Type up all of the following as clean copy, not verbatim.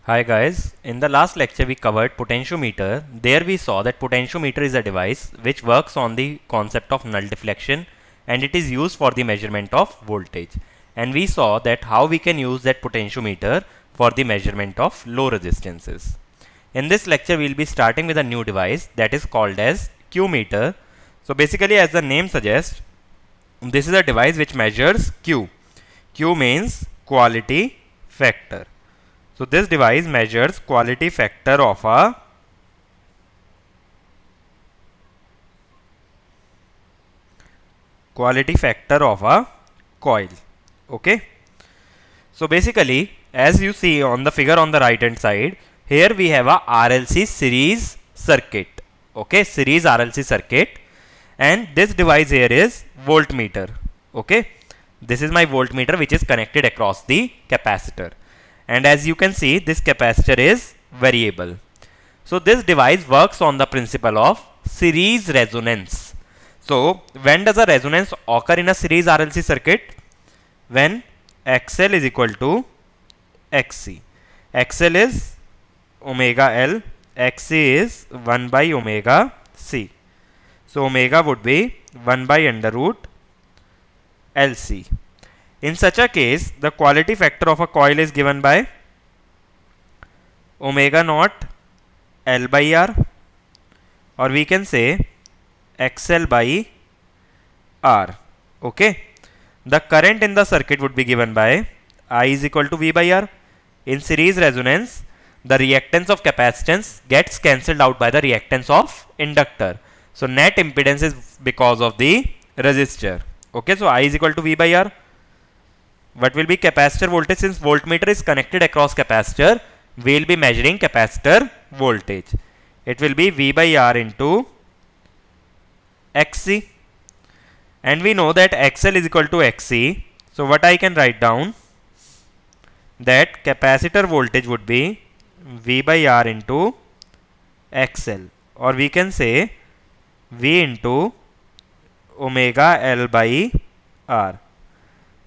Hi guys, in the last lecture we covered potentiometer. There we saw that potentiometer is a device which works on the concept of null deflection and it is used for the measurement of voltage. And we saw that how we can use that potentiometer for the measurement of low resistances. In this lecture we will be starting with a new device that is called as Q meter. So basically, as the name suggests, this is a device which measures Q. Q means quality factor. So this device measures quality factor of a coil. Okay. So basically, as you see on the figure on the right hand side, here we have a RLC series circuit. Okay, series RLC circuit, and this device here is voltmeter. Okay, this is my voltmeter which is connected across the capacitor. And as you can see, this capacitor is variable. So this device works on the principle of series resonance. So when does a resonance occur in a series RLC circuit? When XL is equal to XC. XL is omega L, XC is 1 by omega C. So omega would be 1 by under root LC. In such a case, the quality factor of a coil is given by omega naught L by R, or we can say XL by R. Okay. The current in the circuit would be given by I is equal to V by R. In series resonance, the reactance of capacitance gets cancelled out by the reactance of inductor. So net impedance is because of the resistor. Okay, so I is equal to V by R. What will be capacitor voltage? Since voltmeter is connected across capacitor, we will be measuring capacitor voltage. It will be V by R into XC. And we know that XL is equal to XC. So what I can write down? That capacitor voltage would be V by R into XL. Or we can say V into omega L by R,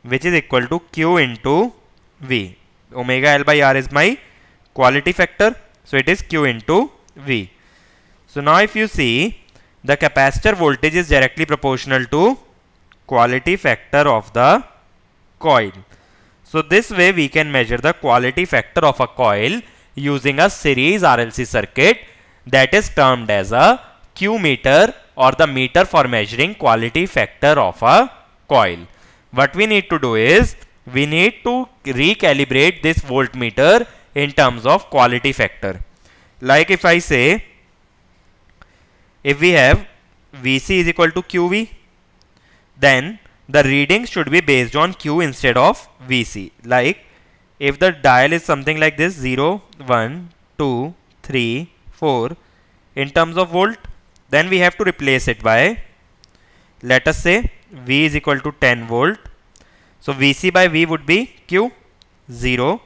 which is equal to Q into V. Omega L by R is my quality factor, so it is Q into V. So now if you see, the capacitor voltage is directly proportional to quality factor of the coil. So this way we can measure the quality factor of a coil using a series RLC circuit that is termed as a Q meter, or the meter for measuring quality factor of a coil. What we need to do is, we need to recalibrate this voltmeter in terms of quality factor. Like if I say, if we have Vc is equal to Qv, then the reading should be based on Q instead of Vc. Like if the dial is something like this, 0, 1, 2, 3, 4 in terms of volt, then we have to replace it by, let us say, V is equal to 10 volt. So Vc by V would be Q, 0,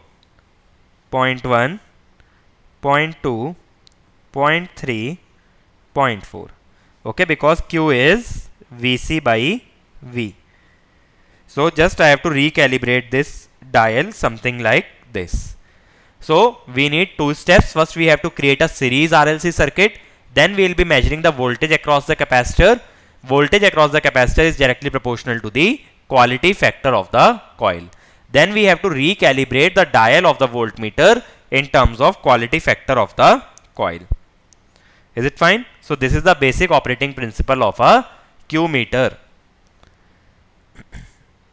0.1, 0.2, 0.3, 0.4. Okay, because Q is Vc by V. So just I have to recalibrate this dial something like this. So we need two steps. First we have to create a series RLC circuit. Then we will be measuring the voltage across the capacitor. Voltage across the capacitor is directly proportional to the quality factor of the coil. Then we have to recalibrate the dial of the voltmeter in terms of quality factor of the coil. Is it fine? So this is the basic operating principle of a Q meter.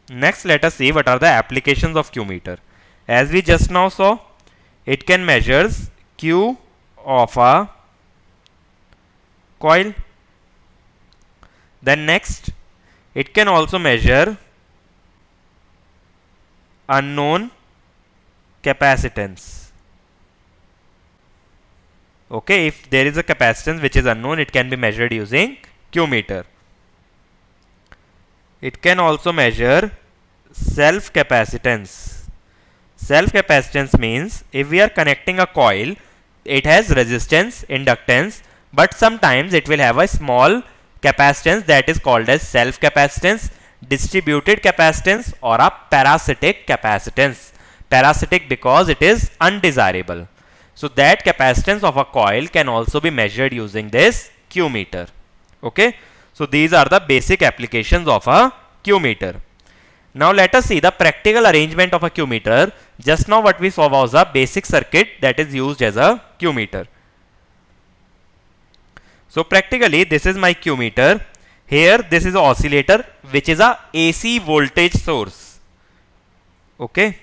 Next, let us see what are the applications of Q meter. As we just now saw, it can measure Q of a coil. Then next, it can also measure unknown capacitance. Okay, if there is a capacitance which is unknown, it can be measured using Q meter. It can also measure self capacitance. Self capacitance means if we are connecting a coil, it has resistance, inductance, but sometimes it will have a small capacitance that is called as self capacitance, distributed capacitance, or a parasitic capacitance. parasitic because it is undesirable. So that capacitance of a coil can also be measured using this Q meter. Okay, so these are the basic applications of a Q meter. Now let us see the practical arrangement of a Q meter. Just now what we saw was a basic circuit that is used as a Q meter. So practically this is my Q meter. Here this is an oscillator which is a AC voltage source. Okay,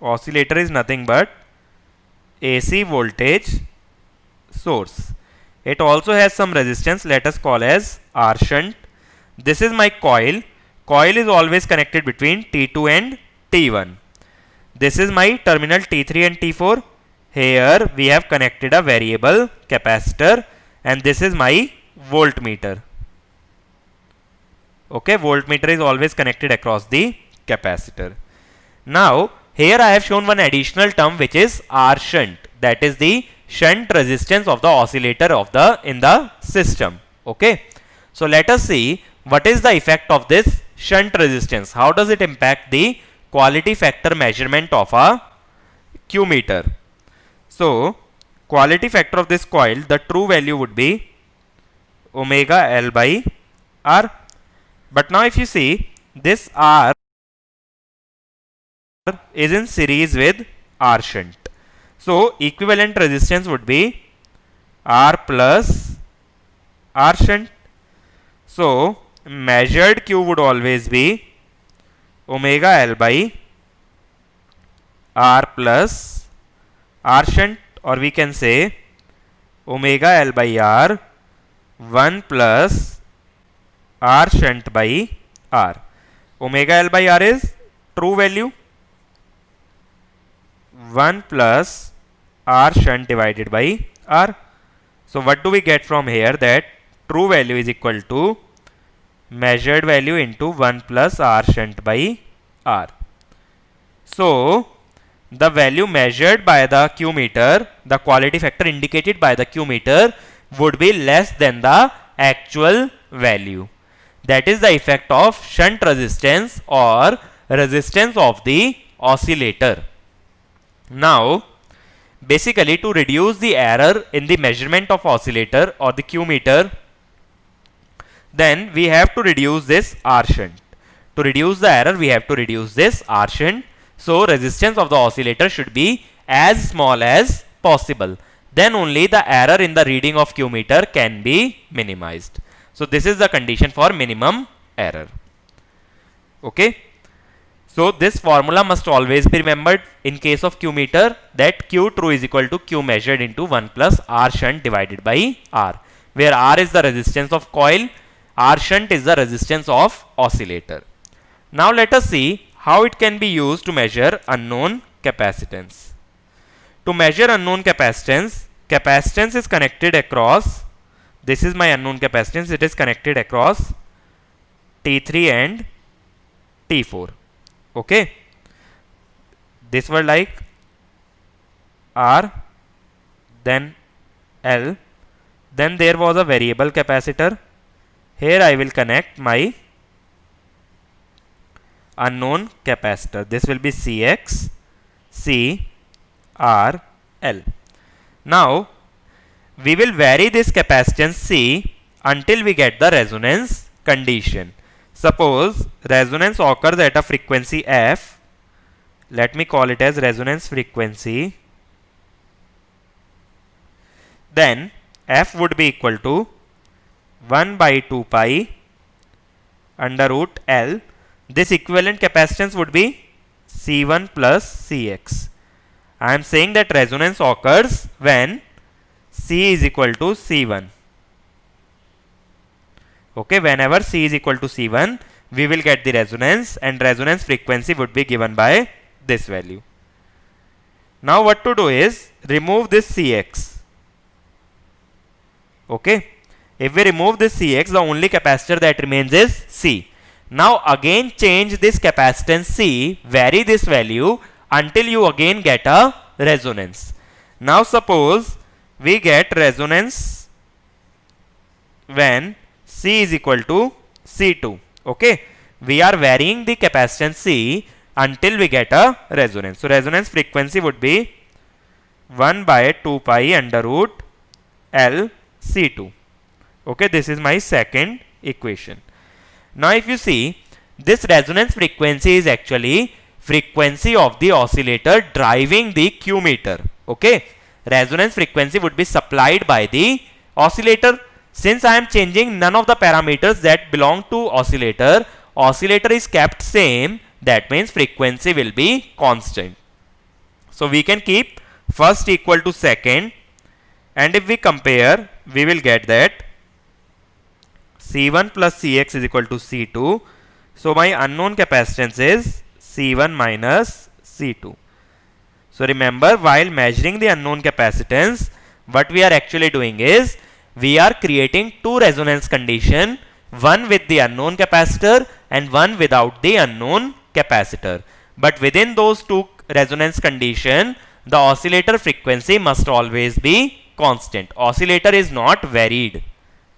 oscillator is nothing but AC voltage source. It also has some resistance, let us call as R shunt. This is my coil. Coil is always connected between T2 and T1. This is my terminal T3 and T4. Here we have connected a variable capacitor, and this is my voltmeter. Okay, voltmeter is always connected across the capacitor. Now here I have shown one additional term which is R shunt, that is the shunt resistance of the oscillator in the system. Okay, so let us see what is the effect of this shunt resistance. How does it impact the quality factor measurement of a Q meter? So quality factor of this coil, the true value would be omega L by R. But now if you see, this R is in series with R shunt. So equivalent resistance would be R plus R shunt. So measured Q would always be omega L by R plus R shunt, or we can say omega L by R 1 plus R shunt by R. Omega L by R is true value, 1 plus R shunt divided by R. So what do we get from here? That true value is equal to measured value into 1 plus R shunt by R. So the value measured by the Q meter, the quality factor indicated by the Q meter, would be less than the actual value. That is the effect of shunt resistance or resistance of the oscillator. Now basically, to reduce the error in the measurement of oscillator or the Q meter, then we have to reduce this R shunt. To reduce the error, we have to reduce this R shunt. So resistance of the oscillator should be as small as possible. Then only the error in the reading of Q meter can be minimized. So this is the condition for minimum error. Okay. So this formula must always be remembered in case of Q meter, that Q true is equal to Q measured into 1 plus R shunt divided by R, where R is the resistance of coil, R shunt is the resistance of oscillator. Now let us see how it can be used to measure unknown capacitance. To measure unknown capacitance, capacitance is connected across, this is my unknown capacitance, it is connected across T3 and T4. Okay, this were like R, then L, then there was a variable capacitor. Here I will connect my unknown capacitor. This will be Cx, C, R, L. Now we will vary this capacitance C until we get the resonance condition. Suppose resonance occurs at a frequency f. Let me call it as resonance frequency. Then f would be equal to 1 by 2 pi under root L. This equivalent capacitance would be C1 plus Cx. I am saying that resonance occurs when C is equal to C1. Okay, whenever C is equal to C1, we will get the resonance, and resonance frequency would be given by this value. Now what to do is remove this Cx. Okay, if we remove this Cx, the only capacitor that remains is C. Now again change this capacitance C, vary this value until you again get a resonance. Now suppose we get resonance when C is equal to C2. Okay, we are varying the capacitance C until we get a resonance. So resonance frequency would be 1 by 2 pi under root L C2. Okay, this is my second equation. Now if you see, this resonance frequency is actually frequency of the oscillator driving the Q meter. Okay, resonance frequency would be supplied by the oscillator. Since I am changing none of the parameters that belong to oscillator, oscillator is kept same, that means frequency will be constant. So we can keep first equal to second, and if we compare, we will get that C1 plus Cx is equal to C2. So my unknown capacitance is C1 minus C2. So remember, while measuring the unknown capacitance, what we are actually doing is we are creating two resonance condition, one with the unknown capacitor and one without the unknown capacitor. But within those two resonance condition, the oscillator frequency must always be constant. Oscillator is not varied.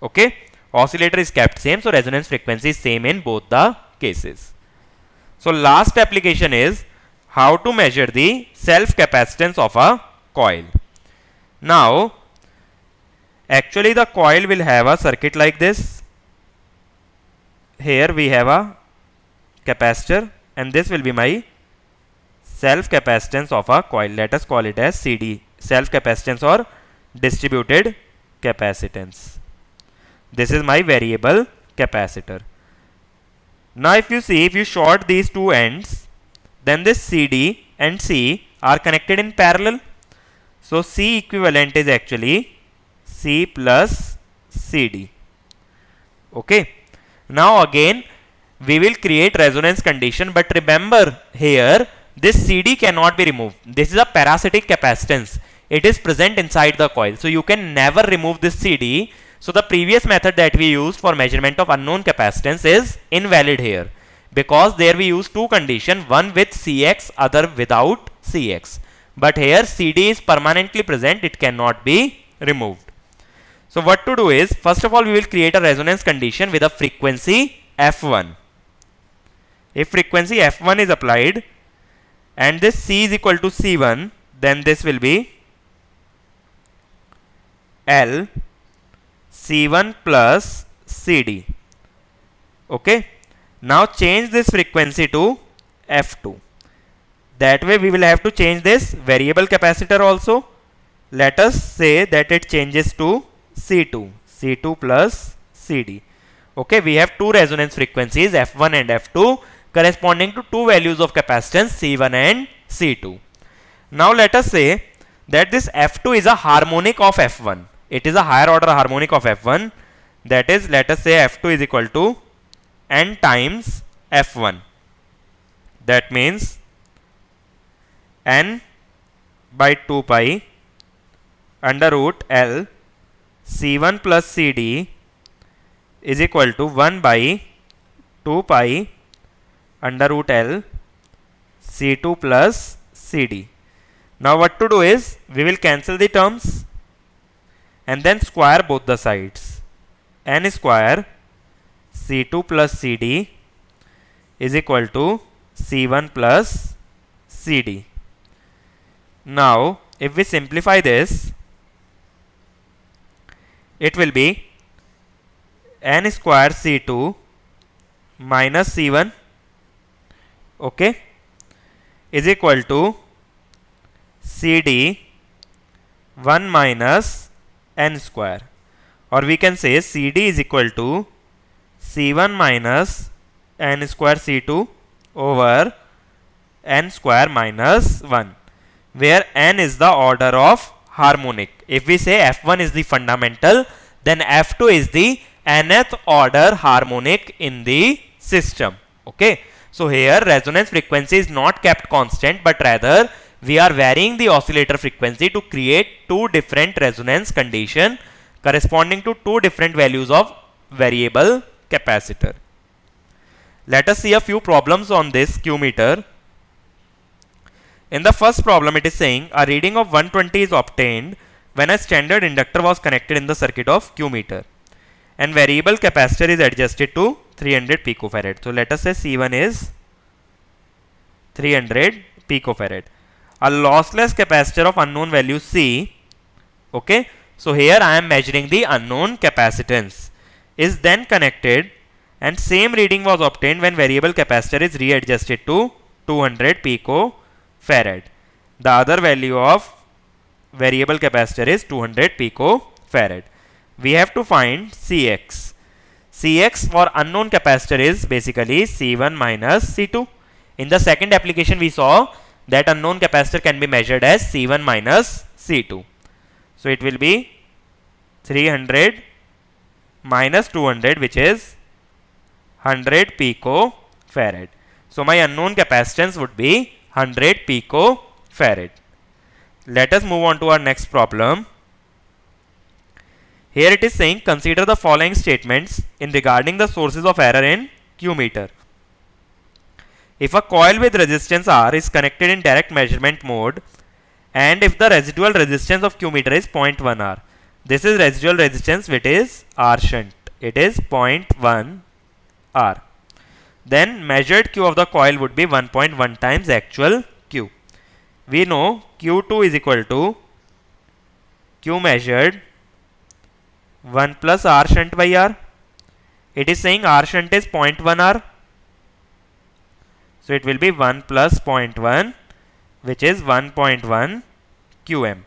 Okay, oscillator is kept same, so resonance frequency is same in both the cases. So last application is how to measure the self capacitance of a coil. Now actually the coil will have a circuit like this. Here we have a capacitor, and this will be my self capacitance of a coil. Let us call it as CD, self capacitance or distributed capacitance. This is my variable capacitor. Now if you see, if you short these two ends, then this CD and C are connected in parallel. So C equivalent is actually C plus CD. Okay. Now again we will create resonance condition, but remember here this CD cannot be removed. This is a parasitic capacitance. It is present inside the coil. So you can never remove this CD. So the previous method that we used for measurement of unknown capacitance is invalid here, because there we use two conditions, one with Cx, other without Cx. But here CD is permanently present, it cannot be removed. So what to do is, first of all we will create a resonance condition with a frequency F1. If frequency F1 is applied and this C is equal to C1, then this will be L C1 plus CD. Okay. Now change this frequency to F2. That way we will have to change this variable capacitor also. Let us say that it changes to C2. C2 plus CD. Okay, we have two resonance frequencies F1 and F2 corresponding to two values of capacitance C1 and C2. Now let us say that this F2 is a harmonic of F1. It is a higher order harmonic of F1. That is, let us say F2 is equal to n times F1. That means n by 2 pi under root L C1 plus CD is equal to 1 by 2 pi under root L C2 plus CD. Now what to do is, we will cancel the terms and then square both the sides. N square C2 plus CD is equal to C1 plus CD. Now if we simplify this, it will be N square C2 minus C1, okay, is equal to CD 1 minus N square, or we can say CD is equal to C1 minus N square C2 over N square minus 1, where N is the order of harmonic. If we say F1 is the fundamental, then F2 is the nth order harmonic in the system. Okay. So here resonance frequency is not kept constant, but rather we are varying the oscillator frequency to create two different resonance condition corresponding to two different values of variable capacitor. Let us see a few problems on this Q meter. In the first problem, it is saying a reading of 120 is obtained when a standard inductor was connected in the circuit of Q meter and variable capacitor is adjusted to 300 picofarad. So let us say C1 is 300 picofarad. A lossless capacitor of unknown value C, okay, so here I am measuring the unknown capacitance, is then connected, and same reading was obtained when variable capacitor is readjusted to 200 picofarad. The other value of variable capacitor is 200 picofarad. We have to find Cx. Cx for unknown capacitor is basically C1 minus C2. In the second application we saw that unknown capacitor can be measured as C1 minus C2. So it will be 300 minus 200, which is 100 picofarad. So my unknown capacitance would be 100 picofarad. Let us move on to our next problem. Here it is saying, consider the following statements in regarding the sources of error in Q meter. If a coil with resistance R is connected in direct measurement mode, and if the residual resistance of Q meter is 0.1 R, this is residual resistance which is R shunt. It is 0.1 R. Then measured Q of the coil would be 1.1 times actual Q. We know Q2 is equal to Q measured 1 plus R shunt by R. It is saying R shunt is 0.1 R. So it will be 1 plus 0.1, which is 1.1 Qm.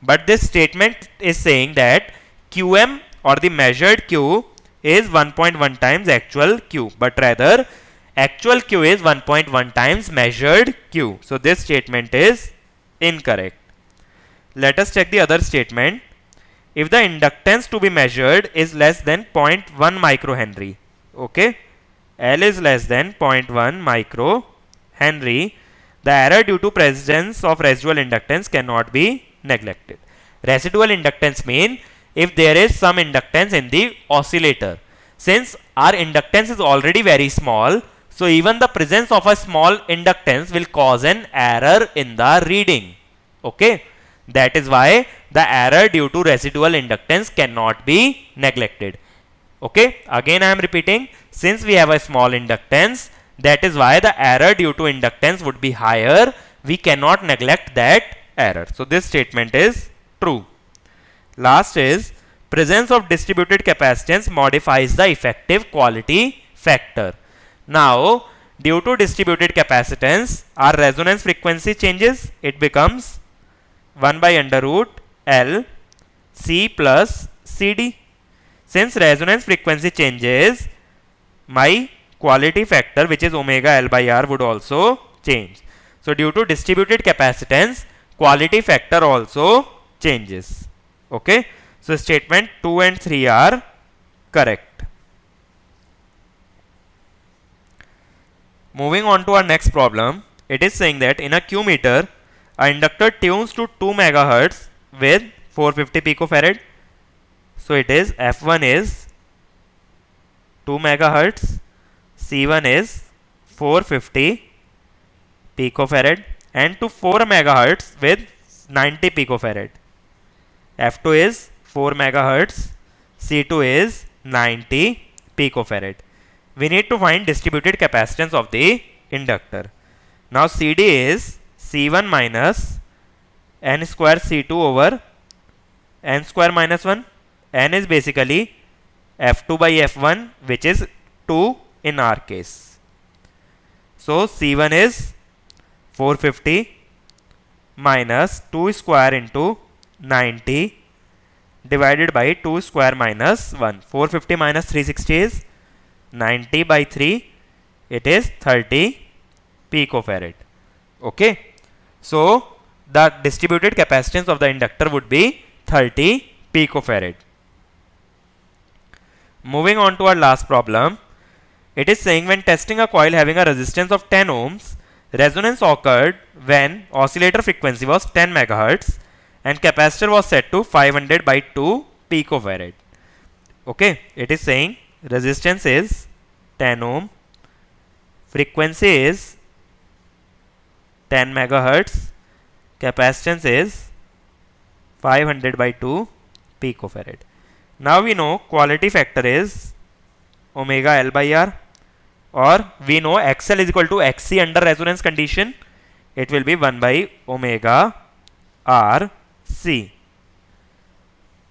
But this statement is saying that Qm or the measured Q is 1.1 times actual Q. But rather actual Q is 1.1 times measured Q. So this statement is incorrect. Let us check the other statement. If the inductance to be measured is less than 0.1 microhenry, okay, L is less than 0.1 microhenry, the error due to presence of residual inductance cannot be neglected. Residual inductance mean if there is some inductance in the oscillator. Since our inductance is already very small, so even the presence of a small inductance will cause an error in the reading. Okay, that is why the error due to residual inductance cannot be neglected. Okay, again I am repeating, since we have a small inductance, that is why the error due to inductance would be higher. We cannot neglect that error. So this statement is true. Last is, presence of distributed capacitance modifies the effective quality factor. Now, due to distributed capacitance, our resonance frequency changes. It becomes 1 by under root L C plus CD. Since resonance frequency changes, my quality factor, which is omega L by R, would also change. So due to distributed capacitance, quality factor also changes. Okay, so statement 2 and 3 are correct. Moving on to our next problem, it is saying that in a Q meter, a inductor tunes to 2 megahertz with 450 picofarad. So it is F1 is 2 megahertz, C1 is 450 picofarad, and to 4 megahertz with 90 picofarad. F2 is 4 megahertz, C2 is 90 picofarad. We need to find distributed capacitance of the inductor. Now CD is C1 minus n square C2 over n square minus 1. N is basically F2 by F1, which is 2 in our case. So C1 is 450 minus 2 square into 90 divided by 2 square minus 1. 450 minus 360 is 90 by 3. It is 30 picofarad. Okay. So the distributed capacitance of the inductor would be 30 picofarad. Moving on to our last problem. It is saying when testing a coil having a resistance of 10 ohms, resonance occurred when oscillator frequency was 10 megahertz and capacitor was set to 500 by 2 picofarad. Okay, it is saying resistance is 10 ohm, frequency is 10 megahertz, capacitance is 500 by 2 picofarad. Now we know quality factor is omega L by R. or we know XL is equal to XC under resonance condition. It will be 1 by omega RC,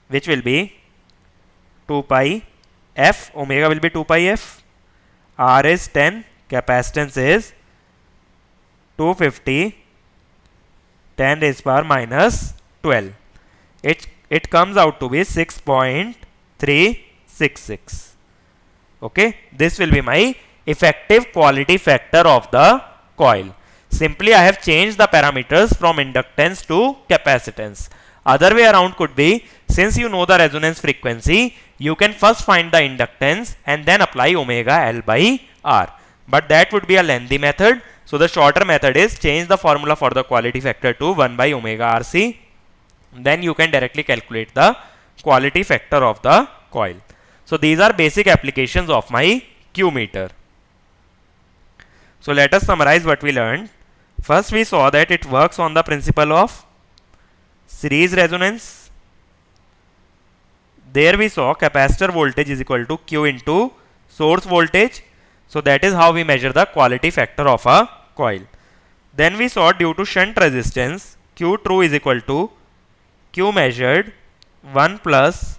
which will be 2 pi F. Omega will be 2 pi F. R is 10. Capacitance is 250. 10 raised power minus 12. It comes out to be 6.366. Okay, this will be my effective quality factor of the coil. Simply I have changed the parameters from inductance to capacitance. Other way around could be, since you know the resonance frequency, you can first find the inductance and then apply omega L by R. But that would be a lengthy method. So the shorter method is change the formula for the quality factor to 1 by omega RC. Then you can directly calculate the quality factor of the coil. So these are basic applications of my Q meter. So let us summarize what we learned. First we saw that it works on the principle of series resonance. There we saw capacitor voltage is equal to Q into source voltage. So that is how we measure the quality factor of a coil. Then we saw due to shunt resistance, Q true is equal to Q measured 1 plus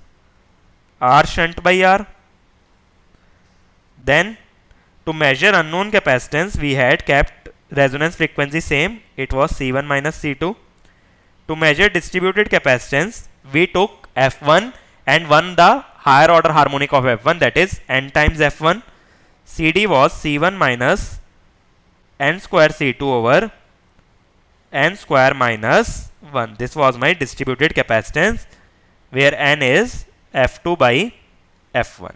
R shunt by R. Then to measure unknown capacitance, we had kept resonance frequency same. It was C1 minus C2. To measure distributed capacitance, we took F1 and won the higher order harmonic of F1, that is n times F1. CD was C1 minus n square C2 over n square minus 1. This was my distributed capacitance, where n is F2 by F1.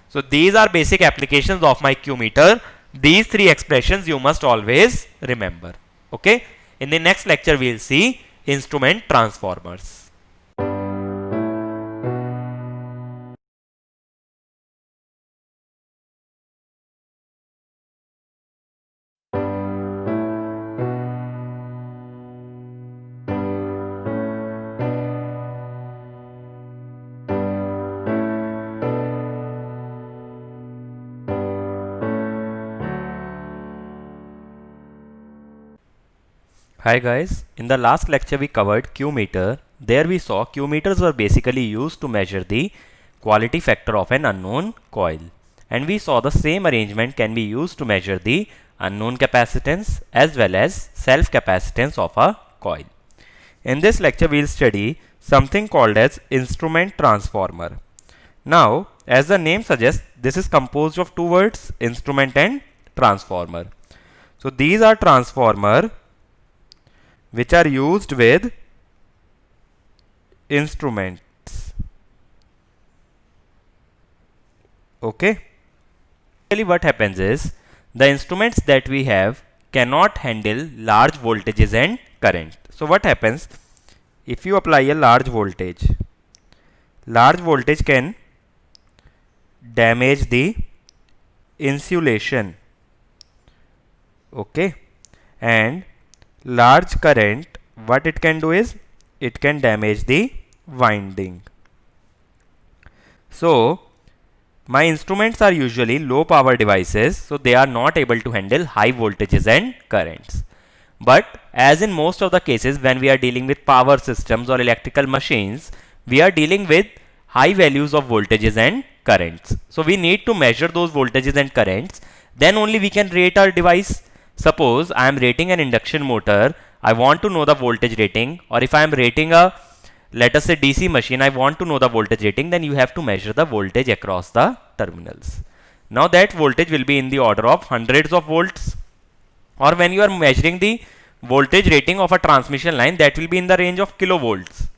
So these are basic applications of my Q meter. These three expressions you must always remember. Okay. In the next lecture we will see instrument transformers. Hi guys, in the last lecture we covered Q meter. There we saw Q meters were basically used to measure the quality factor of an unknown coil. And we saw the same arrangement can be used to measure the unknown capacitance as well as self capacitance of a coil. In this lecture we will study something called as instrument transformer. Now, as the name suggests, this is composed of two words, instrument and transformer. So these are transformer which are used with instruments. Okay. Actually what happens is, the instruments that we have cannot handle large voltages and current. So what happens, if you apply a large voltage can damage the insulation. Okay. And large current, what it can do is, it can damage the winding. So my instruments are usually low power devices, so they are not able to handle high voltages and currents. But as in most of the cases when we are dealing with power systems or electrical machines, we are dealing with high values of voltages and currents. So we need to measure those voltages and currents, then only we can rate our device. Suppose I am rating an induction motor, I want to know the voltage rating, or if I am rating a, let us say, DC machine, I want to know the voltage rating, then you have to measure the voltage across the terminals. Now that voltage will be in the order of hundreds of volts, or when you are measuring the voltage rating of a transmission line, that will be in the range of kilovolts.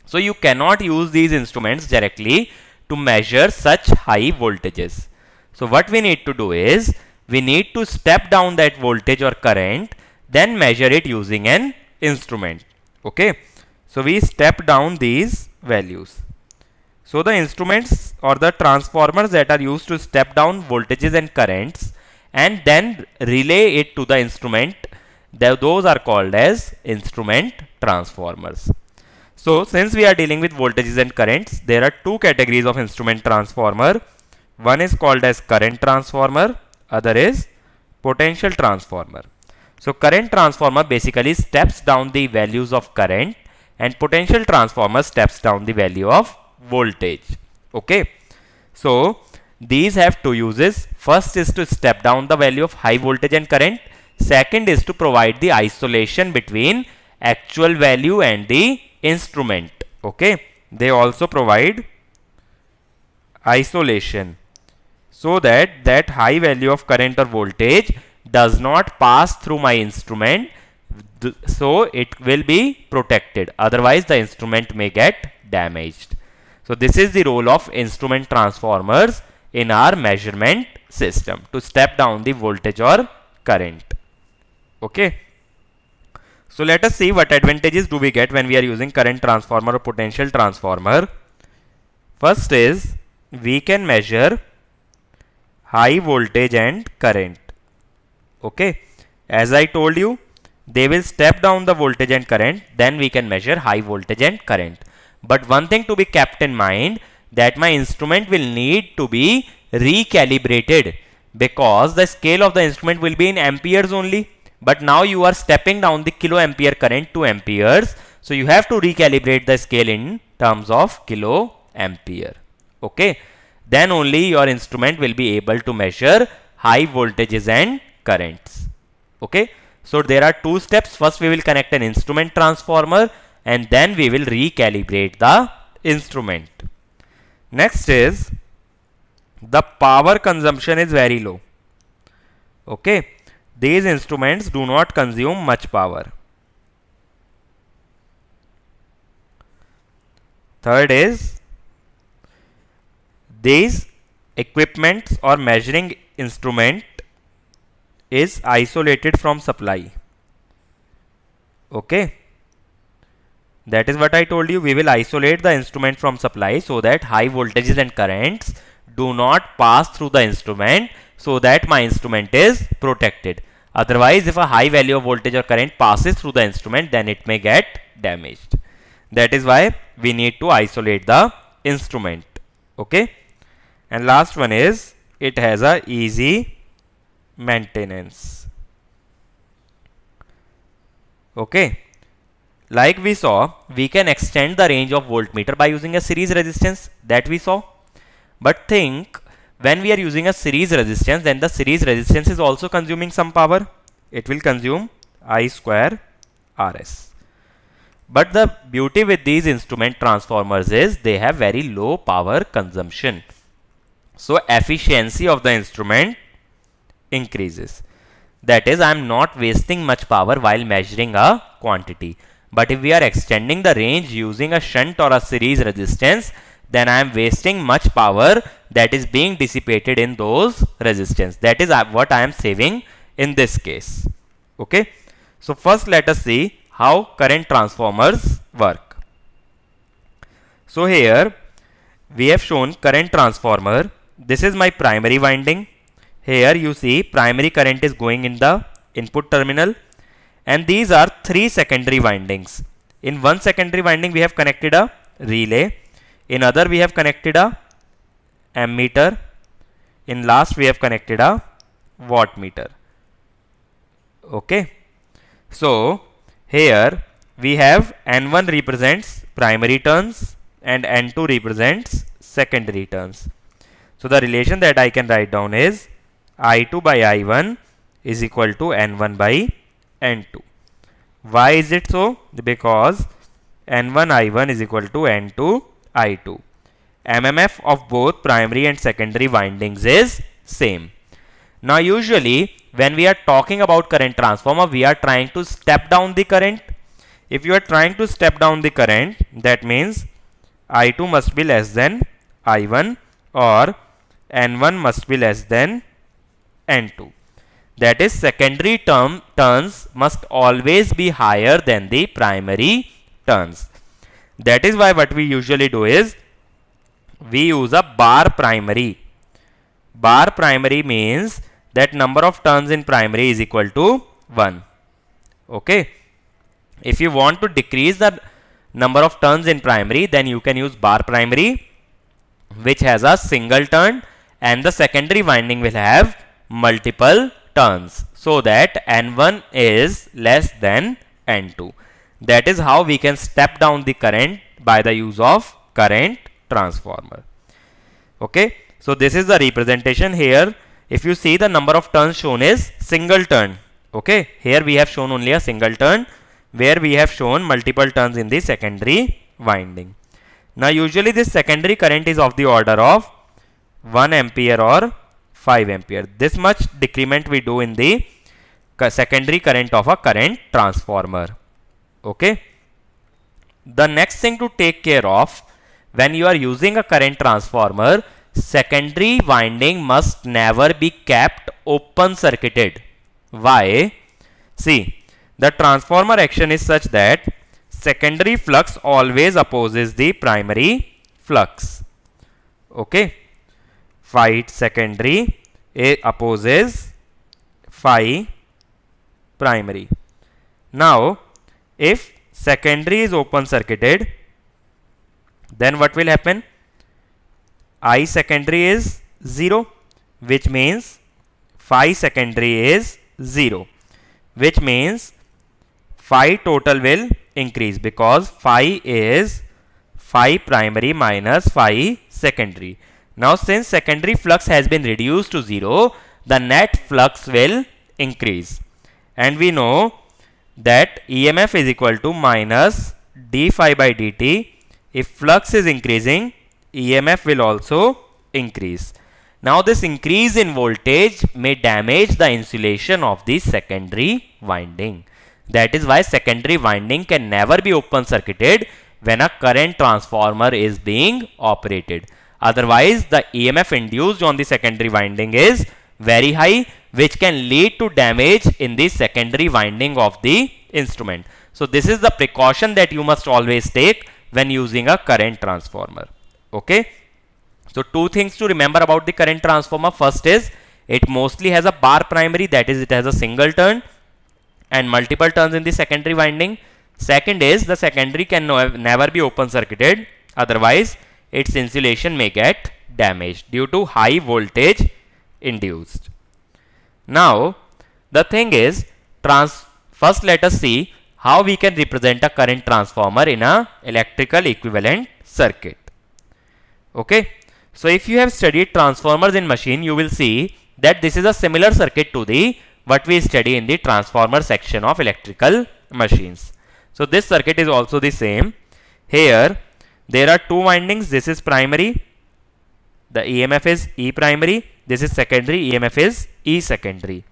So you cannot use these instruments directly to measure such high voltages. So what we need to do is, we need to step down that voltage or current, then measure it using an instrument. Okay. So we step down these values. So the instruments or the transformers that are used to step down voltages and currents and then relay it to the instrument, those are called as instrument transformers. So since we are dealing with voltages and currents, there are two categories of instrument transformer. One is called as current transformer, other is potential transformer. So current transformer basically steps down the values of current, and potential transformer steps down the value of voltage. Okay. So these have two uses. First is to step down the value of high voltage and current. Second is to provide the isolation between actual value and the instrument. Okay. They also provide isolation so that high value of current or voltage does not pass through my instrument, so it will be protected, otherwise the instrument may get damaged. So this is the role of instrument transformers in our measurement system, to step down the voltage or current. Okay. So let us see what advantages do we get when we are using current transformer or potential transformer. First is, we can measure high voltage and current. Okay. As I told you, they will step down the voltage and current, then we can measure high voltage and current. But one thing to be kept in mind, that my instrument will need to be recalibrated, because the scale of the instrument will be in amperes only. But now you are stepping down the kilo ampere current to amperes, so you have to recalibrate the scale in terms of kilo ampere. Okay. Then only your instrument will be able to measure high voltages and currents. Okay. So there are two steps. First we will connect an instrument transformer, and then we will recalibrate the instrument. Next is, the power consumption is very low. Okay. These instruments do not consume much power. Third is, these equipments or measuring instrument is isolated from supply. Okay. That is what I told you. We will isolate the instrument from supply so that high voltages and currents do not pass through the instrument, so that my instrument is protected. Otherwise, if a high value of voltage or current passes through the instrument, then it may get damaged. That is why we need to isolate the instrument. Okay. And last one is, it has a easy maintenance. Okay. Like we saw, we can extend the range of voltmeter by using a series resistance, that we saw. But think, when we are using a series resistance, then the series resistance is also consuming some power. It will consume I square Rs. But the beauty with these instrument transformers is, they have very low power consumption. So efficiency of the instrument increases. That is, I am not wasting much power while measuring a quantity. But if we are extending the range using a shunt or a series resistance, then I am wasting much power that is being dissipated in those resistance. That is what I am saving in this case. Okay. So first let us see how current transformers work. So here we have shown current transformer. This is my primary winding. Here you see primary current is going in the input terminal, and these are three secondary windings. In one secondary winding we have connected a relay, in other we have connected a ammeter, in last we have connected a wattmeter. Okay. So here we have N1 represents primary turns and N2 represents secondary turns. So the relation that I can write down is I2 by I1 is equal to N1 by N2. Why is it so? Because N1 I1 is equal to N2 I2. MMF of both primary and secondary windings is same. Now usually when we are talking about current transformer, we are trying to step down the current. If you are trying to step down the current, that means I2 must be less than I1, or N1 must be less than N2. That is, secondary turns must always be higher than the primary turns. That is why what we usually do is, we use a bar primary. Bar primary means that number of turns in primary is equal to 1. Okay. If you want to decrease the number of turns in primary, then you can use bar primary, which has a single turn, and the secondary winding will have multiple turns so that N1 is less than N2. That is how we can step down the current by the use of current transformer. Okay, so this is the representation here. If you see, the number of turns shown is single turn. Okay, here we have shown only a single turn, where we have shown multiple turns in the secondary winding. Now usually this secondary current is of the order of 1 ampere or 5 ampere. This much decrement we do in the secondary current of a current transformer. Okay. The next thing to take care of when you are using a current transformer, secondary winding must never be kept open circuited. Why? See, the transformer action is such that secondary flux always opposes the primary flux. Okay. Phi secondary opposes phi primary. Now, if secondary is open circuited, then what will happen? I secondary is 0, which means phi secondary is 0, which means phi total will increase, because phi is phi primary minus phi secondary. Now, since secondary flux has been reduced to 0, the net flux will increase. And we know that EMF is equal to minus d phi by dt. If flux is increasing, EMF will also increase. Now, this increase in voltage may damage the insulation of the secondary winding. That is why secondary winding can never be open circuited when a current transformer is being operated. Otherwise, the EMF induced on the secondary winding is very high, which can lead to damage in the secondary winding of the instrument. So, this is the precaution that you must always take when using a current transformer. Okay. So, two things to remember about the current transformer. First is, it mostly has a bar primary, that is, it has a single turn and multiple turns in the secondary winding. Second is, the secondary can never be open circuited, otherwise its insulation may get damaged due to high voltage induced. Now, the thing is, first let us see how we can represent a current transformer in a electrical equivalent circuit. Okay. So, if you have studied transformers in machine, you will see that this is a similar circuit to the what we study in the transformer section of electrical machines. So, this circuit is also the same. Here there are two windings. This is primary, the EMF is E primary. This is secondary, EMF is E secondary.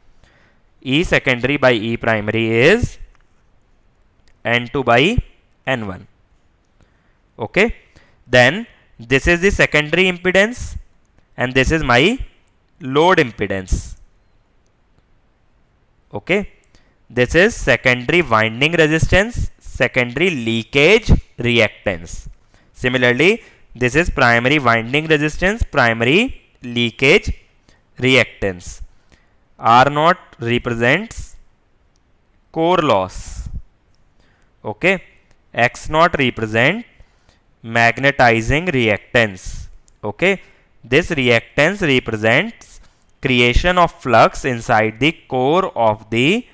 E secondary by E primary is N2 by N1. Okay. Then this is the secondary impedance and this is my load impedance. Okay. This is secondary winding resistance, secondary leakage reactance. Similarly, this is primary winding resistance, primary leakage reactance. R0 represents core loss. Okay. X0 represent magnetizing reactance. Okay. This reactance represents creation of flux inside the core of the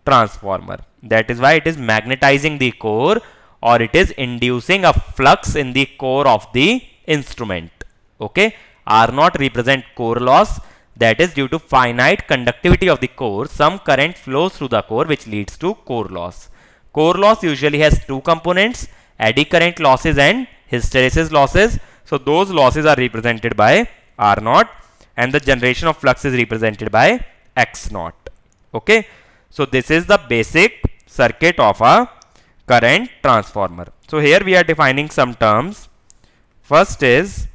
transformer. That is why it is magnetizing the core, or it is inducing a flux in the core of the instrument. Okay. R0 represent core loss, that is due to finite conductivity of the core, some current flows through the core which leads to core loss. Core loss usually has two components, eddy current losses and hysteresis losses. So, those losses are represented by R0 and the generation of flux is represented by X0. Okay. So, this is the basic circuit of a current transformer. So, here we are defining some terms. First is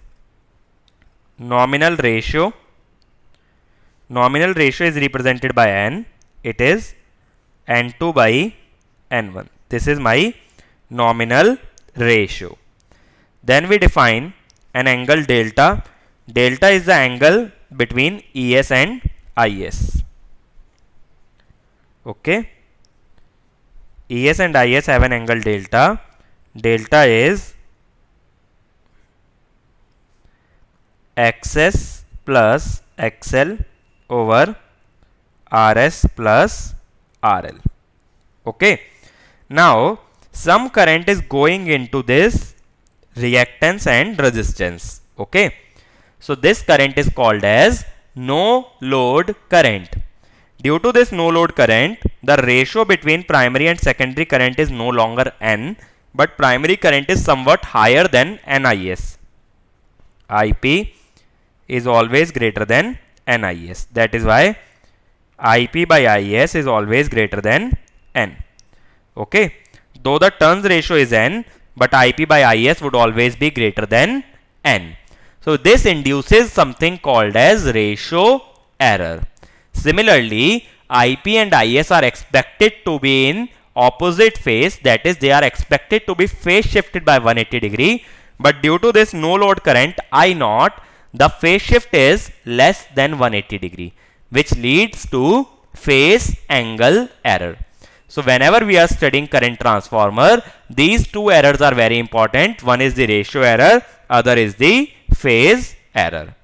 nominal ratio. Nominal ratio is represented by N. It is N2 by N1. This is my nominal ratio. Then we define an angle delta. Delta is the angle between ES and IS. Okay. ES and IS have an angle delta. Delta is XS plus XL over RS plus RL. Okay. Now, some current is going into this reactance and resistance. Okay. So, this current is called as no load current. Due to this no load current, the ratio between primary and secondary current is no longer N, but primary current is somewhat higher than NIS. IP is always greater than NIS. That is why IP by IS is always greater than N. Okay. Though the turns ratio is N, but IP by IS would always be greater than N. So, this induces something called as ratio error. Similarly, IP and IS are expected to be in opposite phase, that is, they are expected to be phase shifted by 180 degree, but due to this no load current I naught, the phase shift is less than 180 degree, which leads to phase angle error. So, whenever we are studying current transformer, these two errors are very important. One is the ratio error, other is the phase error.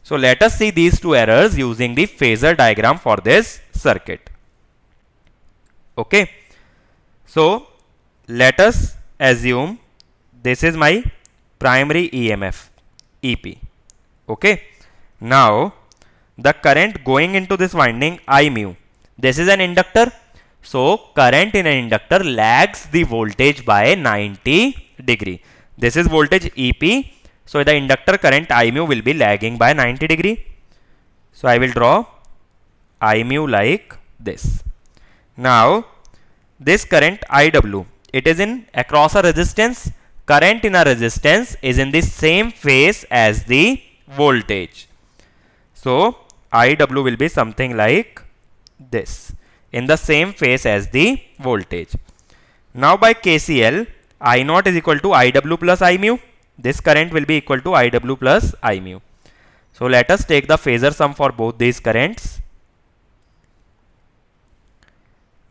So, let us see these two errors using the phasor diagram for this circuit. Okay. So, let us assume this is my primary EMF, EP. Okay. Now, the current going into this winding I mu. This is an inductor. So, current in an inductor lags the voltage by 90 degree. This is voltage EP. So, the inductor current I mu will be lagging by 90 degree. So, I will draw I mu like this. Now, this current IW, it is in across a resistance. Current in a resistance is in the same phase as the voltage. So, IW will be something like this, in the same phase as the voltage. Now, by KCL, I naught is equal to IW plus I mu. This current will be equal to IW plus I mu. So, let us take the phasor sum for both these currents.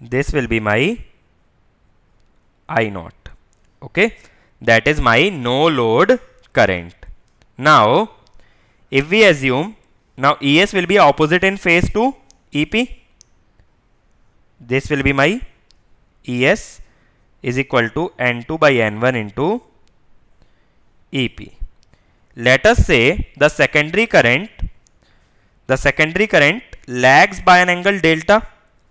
This will be my I naught. Okay. That is my no load current. Now, if we assume, now ES will be opposite in phase to EP. This will be my ES is equal to N2 by N1 into EP. Let us say the secondary current lags by an angle delta.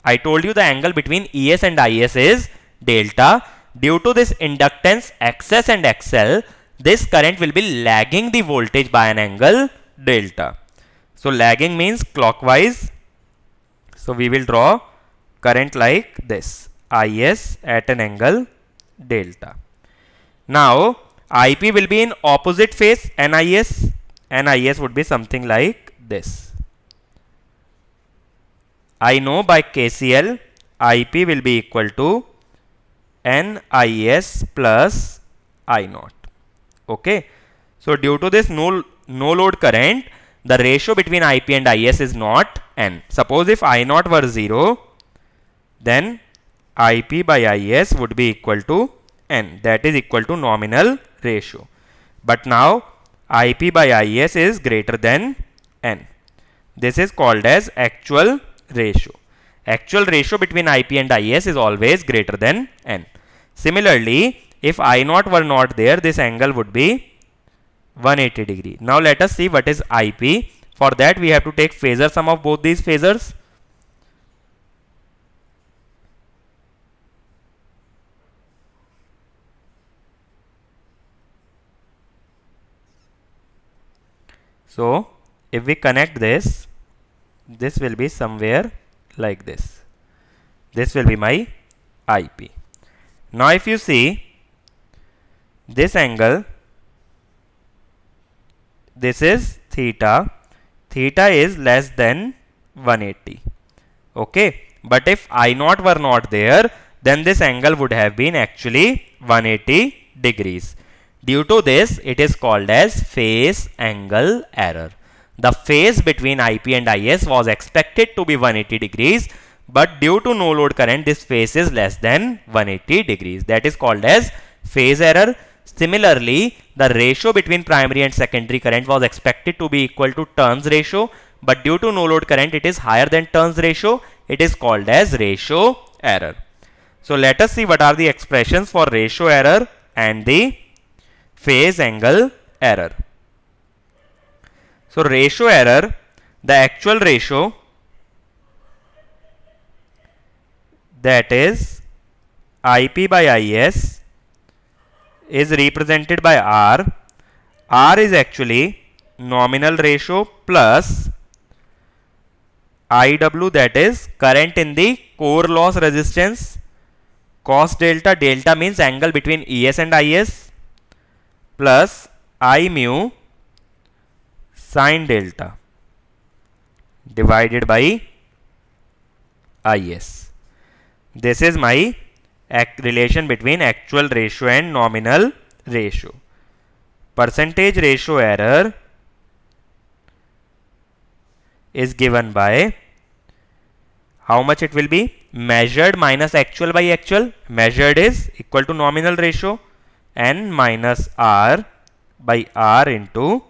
I told you the angle between ES and IS is delta. Due to this inductance XS and XL, this current will be lagging the voltage by an angle delta. So, lagging means clockwise. So, we will draw current like this, IS at an angle delta. Now, IP will be in opposite phase NIS. NIS would be something like this. I know by KCL, IP will be equal to NIS plus I naught. Okay. So, due to this no load current, the ratio between IP and IS is not N. Suppose if I naught were 0, then IP by IS would be equal to N, that is equal to nominal ratio. But now IP by IS is greater than N. This is called as actual ratio. Actual ratio between IP and IS is always greater than N. Similarly, if I naught were not there, this angle would be 180 degree. Now, let us see what is IP. For that, we have to take phasor sum of both these phasors. So, if we connect this, this will be somewhere like this. This will be my IP. Now, if you see this angle, this is theta. Theta is less than 180. Okay. But if I naught were not there, then this angle would have been actually 180 degrees. Due to this, it is called as phase angle error. The phase between IP and IS was expected to be 180 degrees, but due to no load current, this phase is less than 180 degrees. That is called as phase error. Similarly, the ratio between primary and secondary current was expected to be equal to turns ratio, but due to no load current it is higher than turns ratio, it is called as ratio error. So let us see what are the expressions for ratio error and the phase angle error. So ratio error, the actual ratio, that is IP by IS, is represented by R. R is actually nominal ratio plus IW, that is current in the core loss resistance, cos delta, delta means angle between ES and IS, plus I mu sin delta divided by IS. This is my relation between actual ratio and nominal ratio. Percentage ratio error is given by how much it will be? Measured minus actual by actual. Measured is equal to nominal ratio n minus R by R into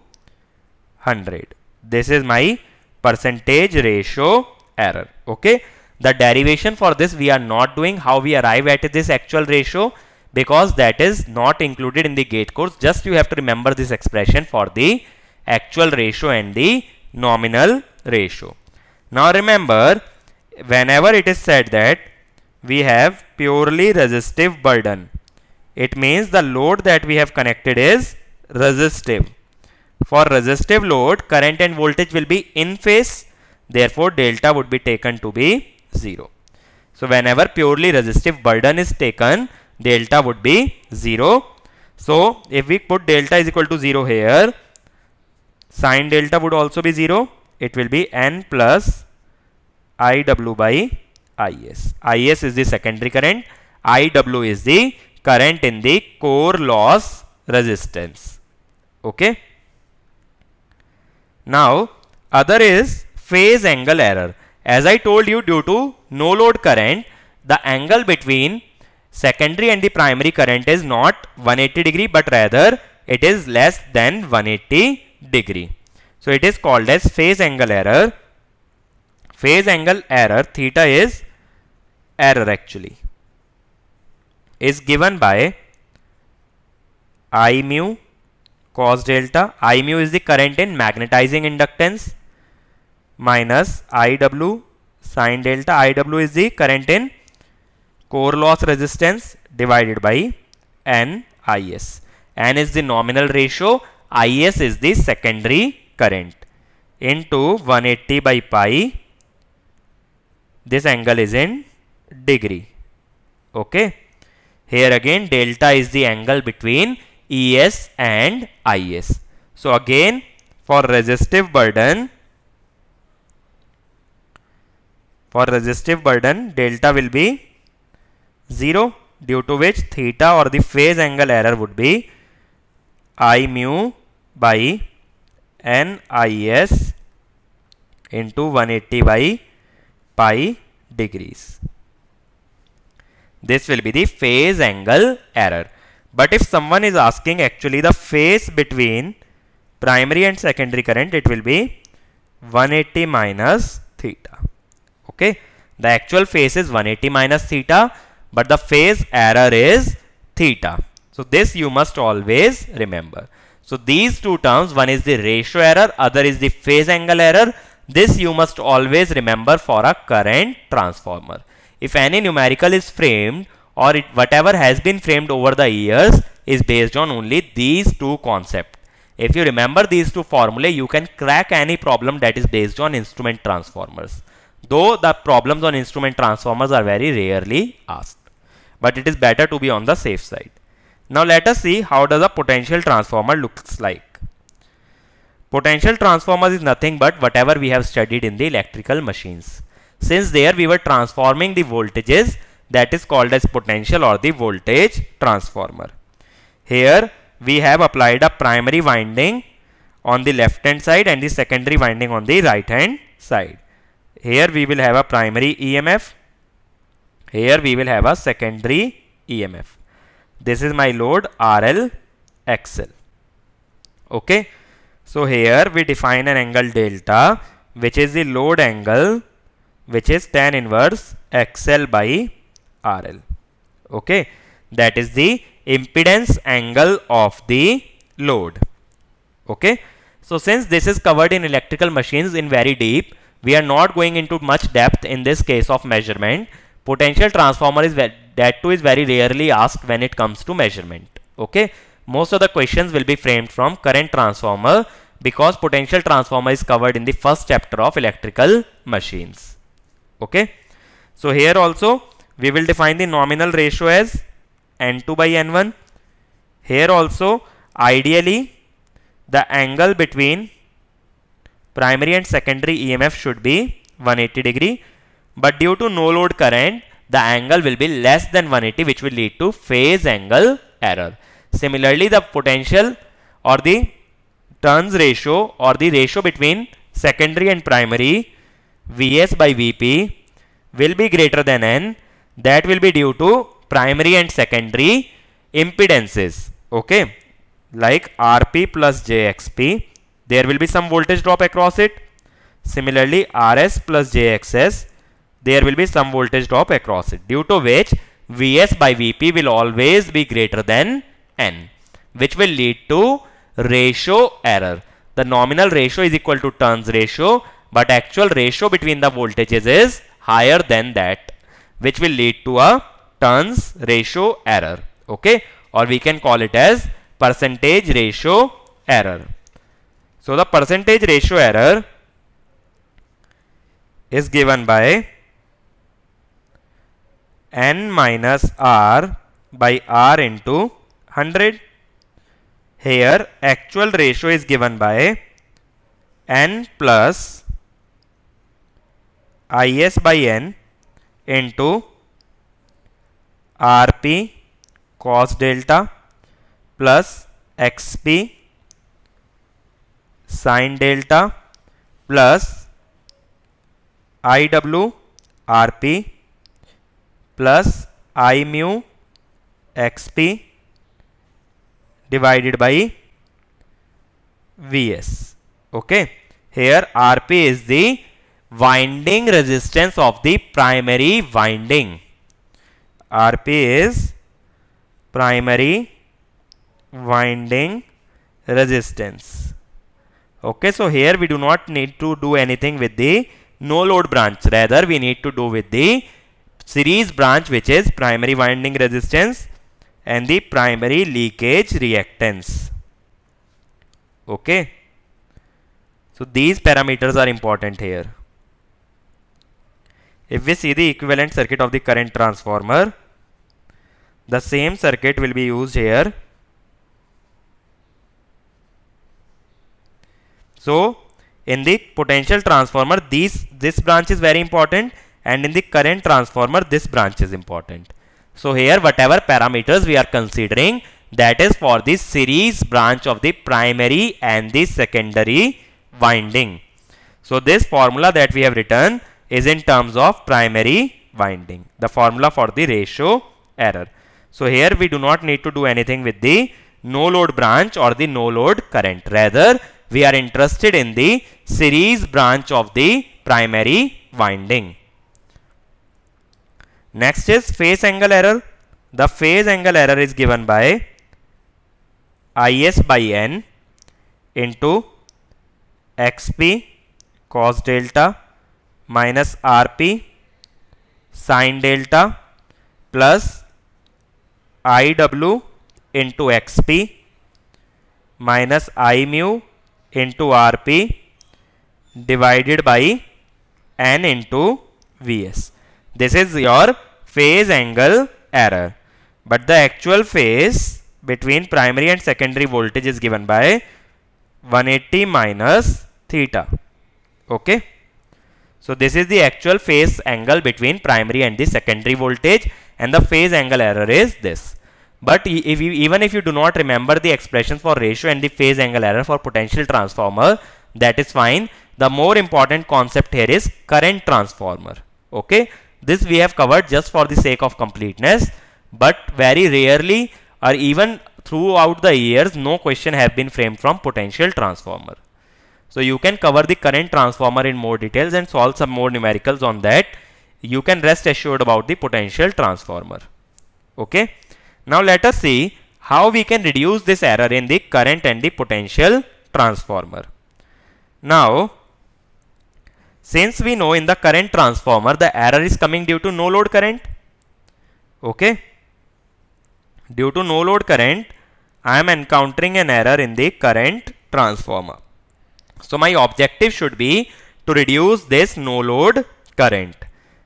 100. This is my percentage ratio error. Okay. The derivation for this we are not doing, how we arrive at this actual ratio, because that is not included in the GATE course. Just you have to remember this expression for the actual ratio and the nominal ratio. Now remember, whenever it is said that we have purely resistive burden, it means the load that we have connected is resistive. For resistive load, current and voltage will be in phase, therefore delta would be taken to be 0. So whenever purely resistive burden is taken, delta would be 0. So if we put delta is equal to 0 here, sin delta would also be 0. It will be n plus IW by IS. IS is the secondary current, IW is the current in the core loss resistance. Okay. Now other is phase angle error. As I told you, due to no load current, the angle between secondary and the primary current is not 180 degree, but rather it is less than 180 degree. So it is called as phase angle error. Phase angle error, theta is error actually, is given by I mu cos delta. I mu is the current in magnetizing inductance, minus IW sin delta. IW is the current in core loss resistance divided by NIS. N is the nominal ratio, IS is the secondary current, into 180 by pi. This angle is in degree. Okay. Here again delta is the angle between ES and IS. So again for resistive burden, delta will be 0, due to which theta or the phase angle error would be I mu by NIS into 180 by pi degrees. This will be the phase angle error. But if someone is asking actually the phase between primary and secondary current, it will be 180 minus theta. Okay. The actual phase is 180 minus theta, but the phase error is theta. So this you must always remember. So these two terms, one is the ratio error, other is the phase angle error. This you must always remember for a current transformer. If any numerical is framed, or whatever has been framed over the years is based on only these two concepts. If you remember these two formulae, you can crack any problem that is based on instrument transformers. Though the problems on instrument transformers are very rarely asked, but it is better to be on the safe side. Now let us see how does a potential transformer looks like. Potential transformers is nothing but whatever we have studied in the electrical machines. Since there we were transforming the voltages, that is called as potential or the voltage transformer. Here we have applied a primary winding on the left hand side and the secondary winding on the right hand side. Here we will have a primary EMF. Here we will have a secondary EMF. This is my load RL XL. Okay. So here we define an angle delta which is the load angle, which is tan inverse XL by RL. Okay, that is the impedance angle of the load. Okay, so since this is covered in electrical machines in very deep, we are not going into much depth in this case of measurement. Potential transformer is that too is very rarely asked when it comes to measurement. Okay, most of the questions will be framed from current transformer, because potential transformer is covered in the first chapter of electrical machines. Okay, so here also we will define the nominal ratio as N2 by N1. Here also ideally the angle between primary and secondary EMF should be 180 degree, but due to no load current, the angle will be less than 180, which will lead to phase angle error. Similarly, the potential or the turns ratio or the ratio between secondary and primary Vs by Vp will be greater than N. That will be due to primary and secondary impedances. Okay, like Rp plus Jxp, there will be some voltage drop across it. Similarly, Rs plus Jxs, there will be some voltage drop across it, due to which Vs by Vp will always be greater than N, which will lead to ratio error. The nominal ratio is equal to turns ratio, but actual ratio between the voltages is higher than that, which will lead to a turns ratio error. Okay, or we can call it as percentage ratio error. So the percentage ratio error is given by N minus R by R into 100. Here actual ratio is given by N plus Is by N into Rp cos delta plus Xp sin delta plus Iw Rp plus I mu Xp divided by Vs. Okay, here Rp is the winding resistance of the primary winding. Rp is primary winding resistance. Okay, so here we do not need to do anything with the no load branch, rather we need to do with the series branch, which is primary winding resistance and the primary leakage reactance. Okay, so these parameters are important here. If we see the equivalent circuit of the current transformer, the same circuit will be used here. So in the potential transformer, this branch is very important, and in the current transformer this branch is important. So here whatever parameters we are considering, that is for the series branch of the primary and the secondary winding. So this formula that we have written is in terms of primary winding, the formula for the ratio error. So here we do not need to do anything with the no load branch or the no load current, rather we are interested in the series branch of the primary winding. Next is phase angle error. The phase angle error is given by Is by N into Xp cos delta minus Rp sin delta plus Iw into Xp minus I mu into Rp divided by N into Vs. This is your phase angle error, but the actual phase between primary and secondary voltage is given by 180 minus theta. Okay, so this is the actual phase angle between primary and the secondary voltage, and the phase angle error is this. But even if you do not remember the expressions for ratio and the phase angle error for potential transformer, that is fine. The more important concept here is current transformer. Okay, this we have covered just for the sake of completeness, but very rarely or even throughout the years no question have been framed from potential transformer. So you can cover the current transformer in more details and solve some more numericals on that. You can rest assured about the potential transformer. Okay. Now let us see how we can reduce this error in the current and the potential transformer. Now, since we know in the current transformer the error is coming due to no load current. Okay. Due to no load current, I am encountering an error in the current transformer. So my objective should be to reduce this no load current.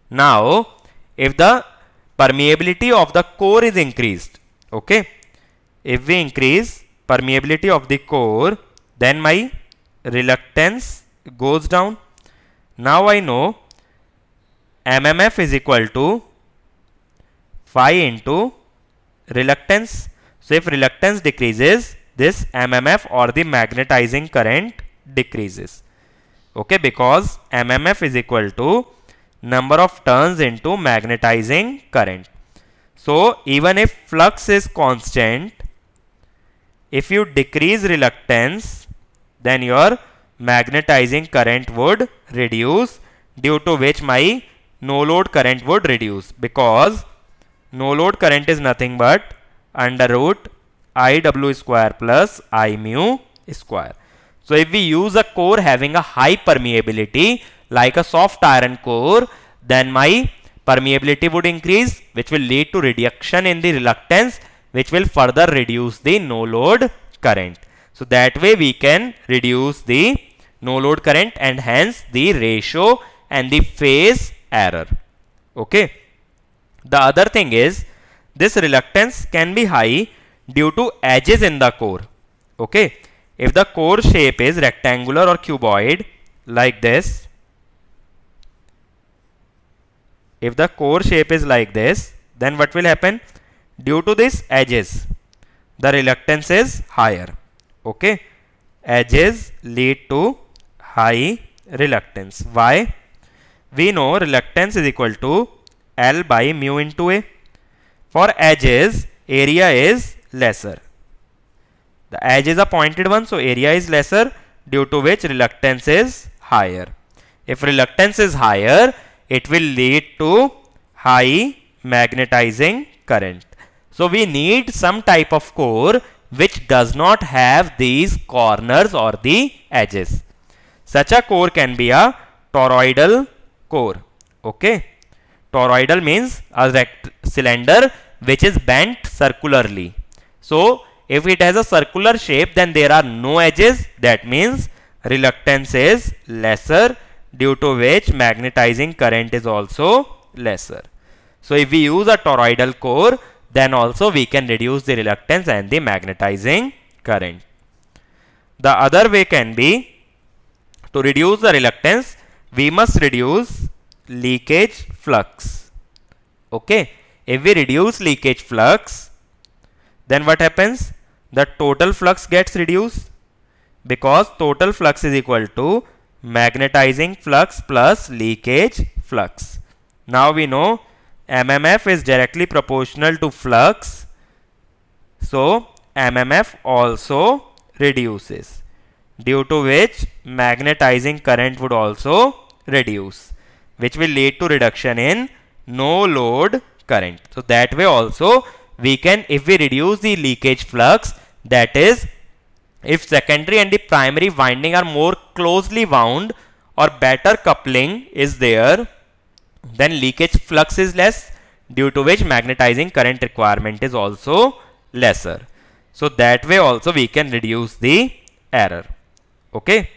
Now, if the permeability of the core is increased, okay, if we increase permeability of the core, then my reluctance goes down. Now I know MMF is equal to phi into reluctance. So if reluctance decreases, this MMF or the magnetizing current decreases. Okay, because MMF is equal to number of turns into magnetizing current. So even if flux is constant, if you decrease reluctance, then your magnetizing current would reduce, due to which my no load current would reduce, because no load current is nothing but under root IW square plus I mu square. So if we use a core having a high permeability like a soft iron core, then my permeability would increase, which will lead to reduction in the reluctance, which will further reduce the no load current. So that way we can reduce the no load current and hence the ratio and the phase error. Okay. The other thing is, this reluctance can be high due to edges in the core. Okay. If the core shape is rectangular or cuboid like this, if the core shape is like this, then what will happen? Due to these edges, the reluctance is higher. Okay. Edges lead to high reluctance. Why? We know reluctance is equal to L by mu into A. For edges, area is lesser. The edge is a pointed one, so area is lesser, due to which reluctance is higher. If reluctance is higher, it will lead to high magnetizing current. So we need some type of core which does not have these corners or the edges. Such a core can be a toroidal core. Okay. Toroidal means a cylinder which is bent circularly. So if it has a circular shape, then there are no edges. That means reluctance is lesser, due to which magnetizing current is also lesser. So if we use a toroidal core, then also we can reduce the reluctance and the magnetizing current. The other way can be, to reduce the reluctance, we must reduce leakage flux. Okay. If we reduce leakage flux, then what happens? The total flux gets reduced, because total flux is equal to magnetizing flux plus leakage flux. Now we know MMF is directly proportional to flux, so MMF also reduces, due to which magnetizing current would also reduce, which will lead to reduction in no load current. So that way also we can, if we reduce the leakage flux, that is, if secondary and the primary winding are more closely wound or better coupling is there, then leakage flux is less, due to which magnetizing current requirement is also lesser. So that way also we can reduce the error. Okay.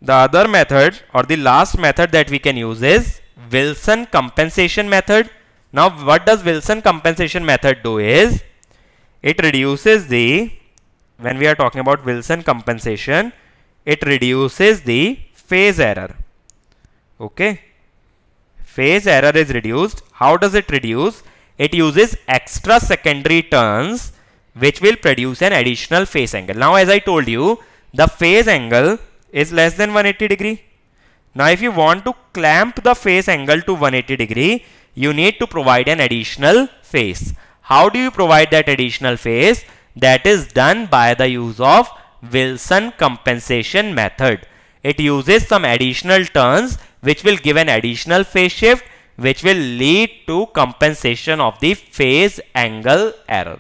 The other method or the last method that we can use is Wilson compensation method. Now what does Wilson compensation method do is, it reduces the, when we are talking about Wilson compensation, it reduces the phase error. Okay. Phase error is reduced. How does it reduce? It uses extra secondary turns which will produce an additional phase angle. Now as I told you, the phase angle is less than 180 degree. Now if you want to clamp the phase angle to 180 degree, you need to provide an additional phase. How do you provide that additional phase? That is done by the use of Wilson compensation method. It uses some additional turns which will give an additional phase shift which will lead to compensation of the phase angle error.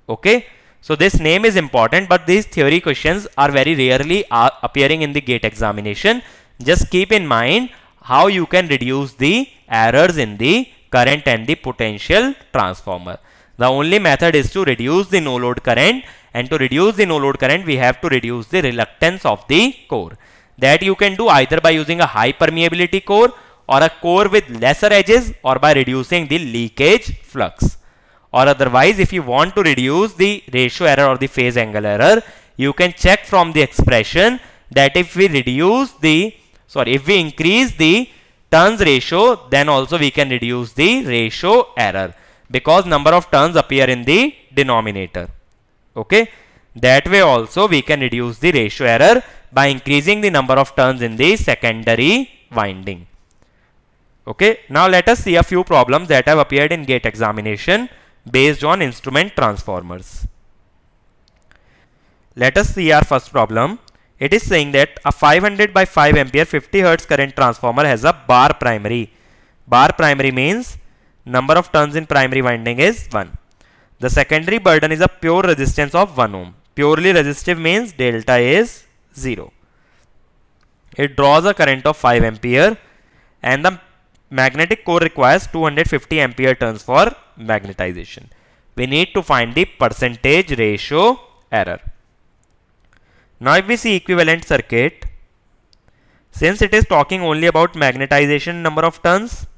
Okay. So this name is important, but these theory questions are very rarely appearing in the GATE examination. Just keep in mind how you can reduce the errors in the current and the potential transformer. The only method is to reduce the no load current, and to reduce the no load current we have to reduce the reluctance of the core. That you can do either by using a high permeability core or a core with lesser edges, or by reducing the leakage flux. Or otherwise, if you want to reduce the ratio error or the phase angle error, you can check from the expression that if we increase the turns ratio, then also we can reduce the ratio error, because number of turns appear in the denominator. Okay, that way also we can reduce the ratio error by increasing the number of turns in the secondary winding. Okay, now let us see a few problems that have appeared in GATE examination based on instrument transformers. Let us see our first problem. It is saying that a 500 by 5 ampere 50 Hz current transformer has a bar primary. Bar primary means number of turns in primary winding is 1. The secondary burden is a pure resistance of 1 ohm. Purely resistive means delta is 0. It draws a current of 5 ampere and the magnetic core requires 250 ampere turns for magnetization. We need to find the percentage ratio error. Now if we see equivalent circuit, since it is talking only about magnetization number of turns,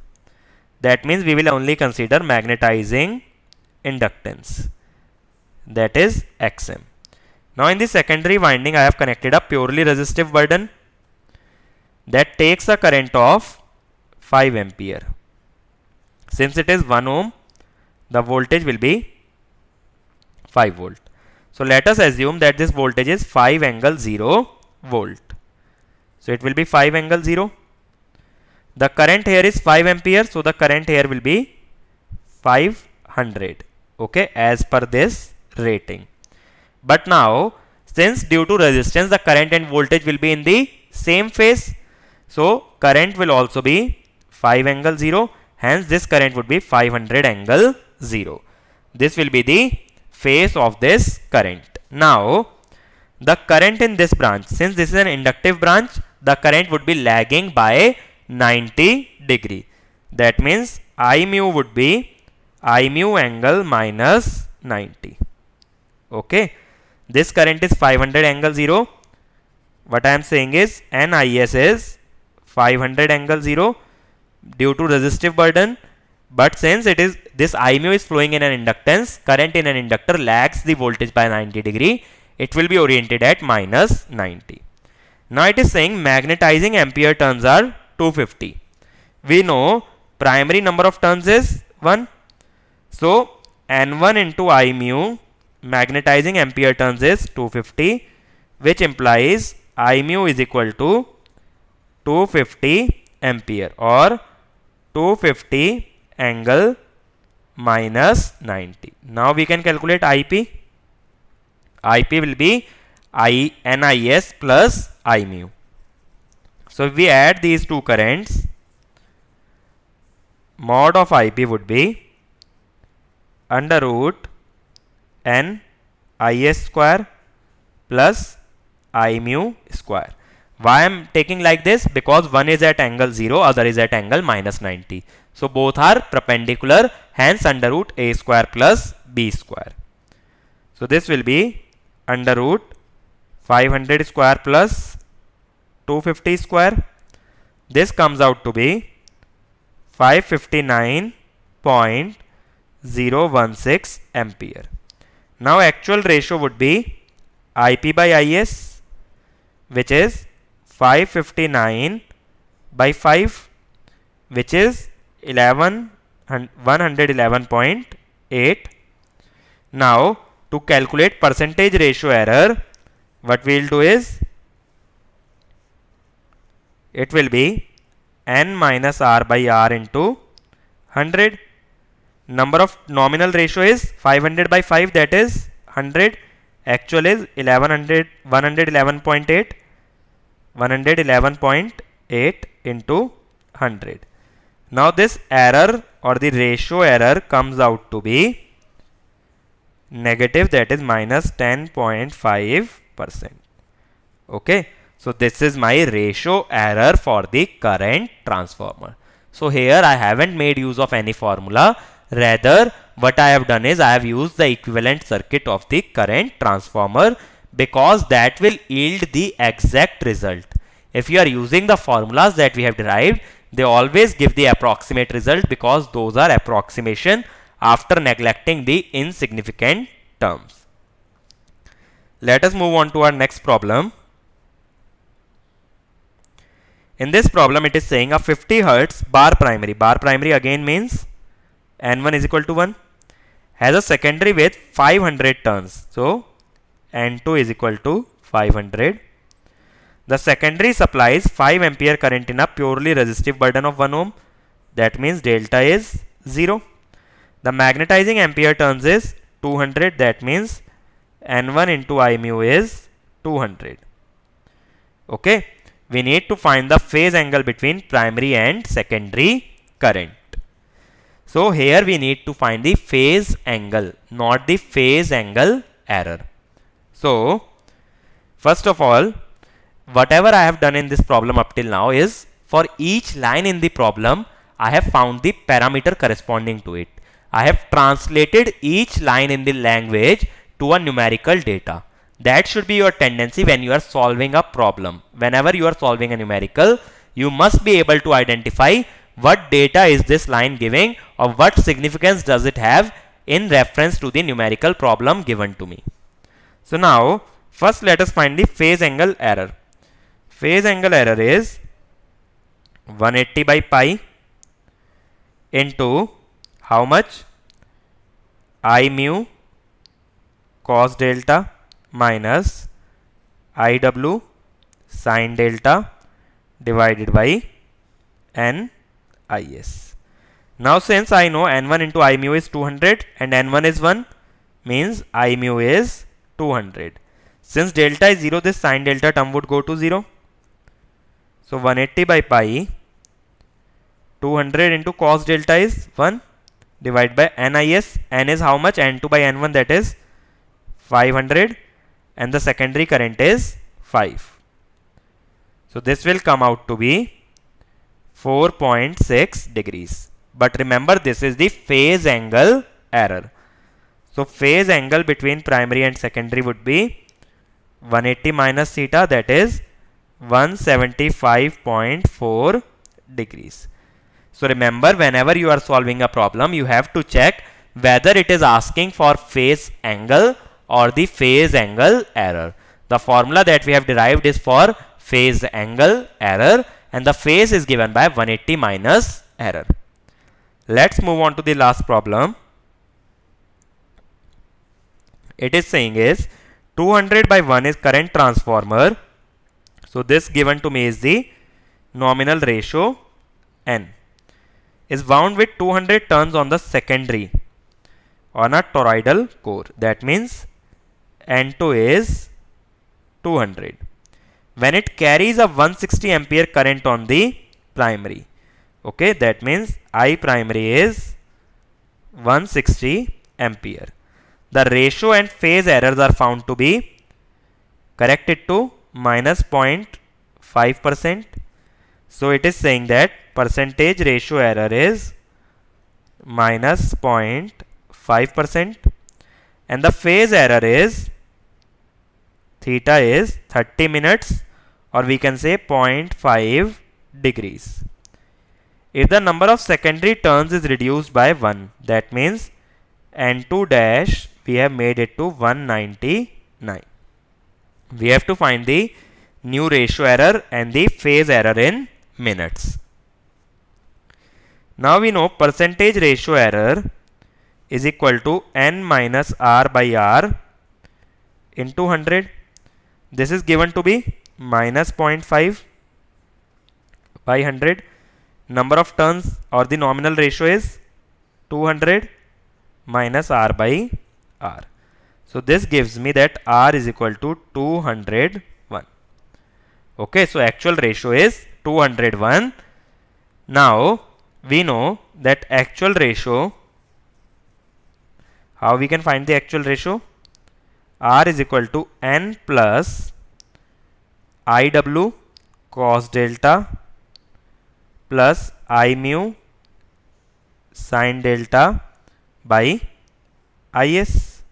that means we will only consider magnetizing inductance, that is Xm. Now in the secondary winding I have connected a purely resistive burden that takes a current of 5 ampere. Since it is 1 ohm, the voltage will be 5 volt. So let us assume that this voltage is 5 angle 0 volt. So it will be 5 angle 0. The current here is 5 ampere, so the current here will be 500. Okay, as per this rating. But now, since due to resistance the current and voltage will be in the same phase, so current will also be 5 angle 0, hence this current would be 500 angle 0. This will be the phase of this current. Now the current in this branch, since this is an inductive branch, the current would be lagging by 90 degree. That means I mu would be I mu angle minus 90. Okay, this current is 500 angle 0. What I am saying is NIS is 500 angle 0 due to resistive burden, but since it is this I mu is flowing in an inductance, current in an inductor lags the voltage by 90 degree, it will be oriented at minus 90. Now it is saying magnetizing ampere turns are 250. We know primary number of turns is 1. So N1 into I mu magnetizing ampere turns is 250, which implies I mu is equal to 250 ampere or 250 angle minus 90. Now we can calculate IP. IP will be NIS plus I mu. So if we add these two currents, mod of IP would be under root NIS square plus I mu square. Why I am taking like this? Because one is at angle 0, other is at angle minus 90. So both are perpendicular, hence under root A square plus B square. So this will be under root 500 square plus 250 square. This comes out to be 559.016 ampere. Now actual ratio would be IP by IS, which is 559 by 5, which is 111.8. Now to calculate percentage ratio error, what we will do is it will be N minus R by R into 100. Number of nominal ratio is 500 by 5, that is 100, Actual is 111.8 into 100. Now this error or the ratio error comes out to be negative, that is minus 10.5%. Okay, so this is my ratio error for the current transformer. So here I haven't made use of any formula, rather what I have done is I have used the equivalent circuit of the current transformer, because that will yield the exact result. If you are using the formulas that we have derived, they always give the approximate result, because those are approximation after neglecting the insignificant terms. Let us move on to our next problem. In this problem, it is saying a 50 Hertz bar primary again means N1 is equal to 1, has a secondary with 500 turns. So N2 is equal to 500. The secondary supplies 5 ampere current in a purely resistive burden of 1 ohm. That means delta is 0. The magnetizing ampere turns is 200. That means N1 into I mu is 200. Okay. We need to find the phase angle between primary and secondary current. So here we need to find the phase angle, not the phase angle error. So first of all, whatever I have done in this problem up till now is, for each line in the problem, I have found the parameter corresponding to it. I have translated each line in the language to a numerical data. That should be your tendency when you are solving a problem. Whenever you are solving a numerical, you must be able to identify what data is this line giving, or what significance does it have in reference to the numerical problem given to me. So now, first let us find the phase angle error. Phase angle error is 180 by pi into how much? I mu cos delta minus IW sin delta divided by NIS. Now since I know N1 into I mu is 200 and N1 is 1, means I mu is 200. Since delta is 0, this sin delta term would go to 0. So 180 by pi 200 into cos delta is 1 divided by NIS. N is how much? N2 by N1, that is 500, and the secondary current is 5. So this will come out to be 4.6 degrees. But remember, this is the phase angle error. So phase angle between primary and secondary would be 180 minus theta, that is 175.4 degrees. So remember, whenever you are solving a problem, you have to check whether it is asking for phase angle or the phase angle error. The formula that we have derived is for phase angle error, and the phase is given by 180 minus error. Let's move on to the last problem. It is saying is 200 by 1 is current transformer. So this given to me is the nominal ratio N. Is wound with 200 turns on the secondary on a toroidal core. That means N2 is 200. When it carries a 160 ampere current on the primary, okay, that means I primary is 160 ampere. The ratio and phase errors are found to be corrected to minus 0.5%. So it is saying that percentage ratio error is minus 0.5%, and the phase error is theta is 30 minutes, or we can say 0.5 degrees. If the number of secondary turns is reduced by 1, that means N2 dash we have made it to 199. We have to find the new ratio error and the phase error in minutes. Now we know percentage ratio error is equal to N minus R by R into 100. This is given to be minus 0.5 by 100. Number of turns or the nominal ratio is 200 minus R by R. So this gives me that R is equal to 201. Okay, so actual ratio is 201. Now we know that actual ratio, how we can find the actual ratio? R is equal to N plus IW cos delta plus I mu sin delta by IS.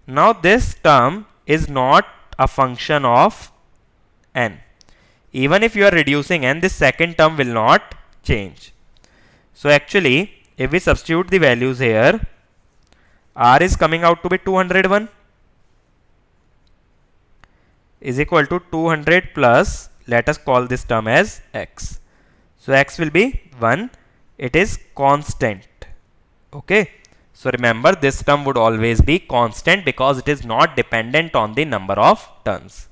Now this term is not a function of N. Even if you are reducing N, this second term will not change. So actually, if we substitute the values here, R is coming out to be 201 is equal to 200 plus, let us call this term as X. So X will be 1. It is constant. Okay. So remember, this term would always be constant because it is not dependent on the number of turns.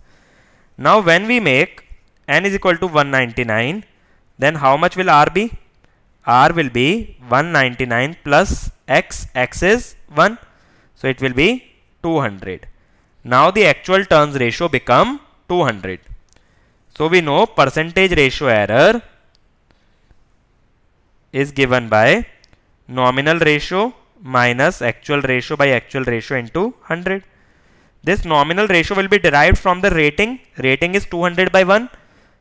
Now when we make N is equal to 199, then how much will R be? R will be 199 plus X. X is 1. So it will be 200. Now the actual turns ratio become 200. So we know percentage ratio error is given by nominal ratio minus actual ratio by actual ratio into 100. This nominal ratio will be derived from the rating. Rating is 200 by 1.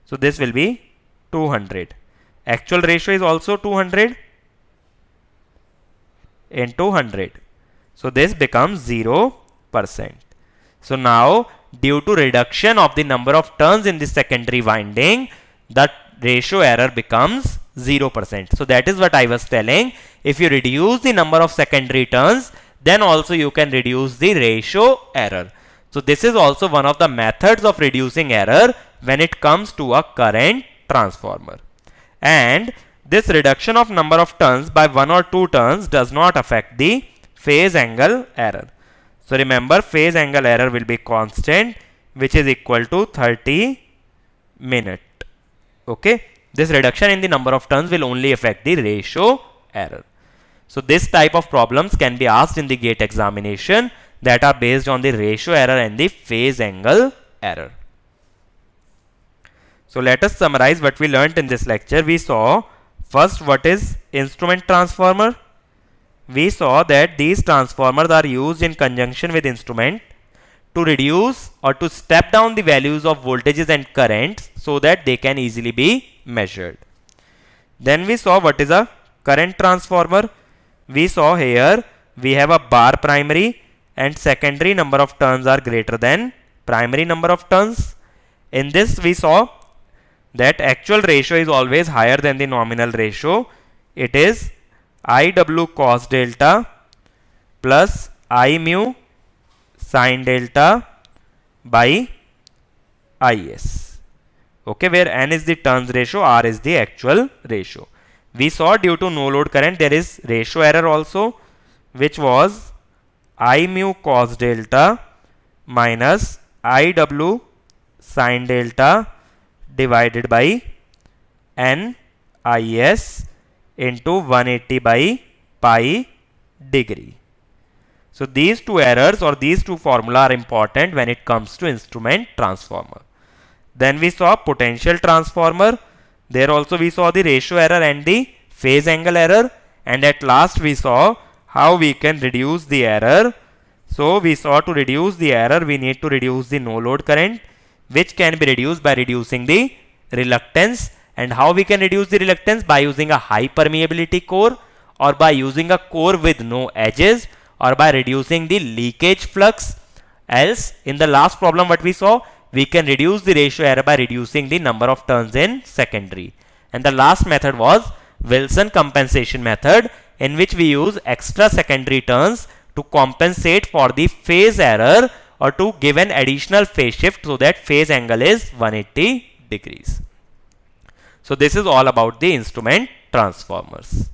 So this will be 200. Actual ratio is also 200 into 100. So this becomes 0%. So now, due to reduction of the number of turns in the secondary winding, the ratio error becomes 0%. So that is what I was telling. If you reduce the number of secondary turns, then also you can reduce the ratio error. So this is also one of the methods of reducing error when it comes to a current transformer. And this reduction of number of turns by 1 or 2 turns does not affect the phase angle error. So remember, phase angle error will be constant, which is equal to 30 minute. Okay. This reduction in the number of turns will only affect the ratio error. So this type of problems can be asked in the GATE examination that are based on the ratio error and the phase angle error. So let us summarize what we learnt in this lecture. We saw first what is instrument transformer. We saw that these transformers are used in conjunction with instrument to reduce or to step down the values of voltages and currents so that they can easily be measured. Then we saw what is a current transformer. We saw here we have a bar primary and secondary number of turns are greater than primary number of turns. In this we saw that actual ratio is always higher than the nominal ratio. It is IW cos delta plus I mu sin delta by IS. Okay, where N is the turns ratio, R is the actual ratio. We saw due to no load current there is ratio error also, which was I mu cos delta minus IW sin delta divided by NIS into 180 by pi degree. So these two errors or these two formula are important when it comes to instrument transformer. Then we saw potential transformer. There also we saw the ratio error and the phase angle error. And at last we saw how we can reduce the error. So we saw to reduce the error we need to reduce the no load current, which can be reduced by reducing the reluctance. And how we can reduce the reluctance? By using a high permeability core, or by using a core with no edges, or by reducing the leakage flux. Else, in the last problem what we saw, we can reduce the ratio error by reducing the number of turns in secondary. And the last method was Wilson compensation method, in which we use extra secondary turns to compensate for the phase error or to give an additional phase shift so that phase angle is 180 degrees. So this is all about the instrument transformers.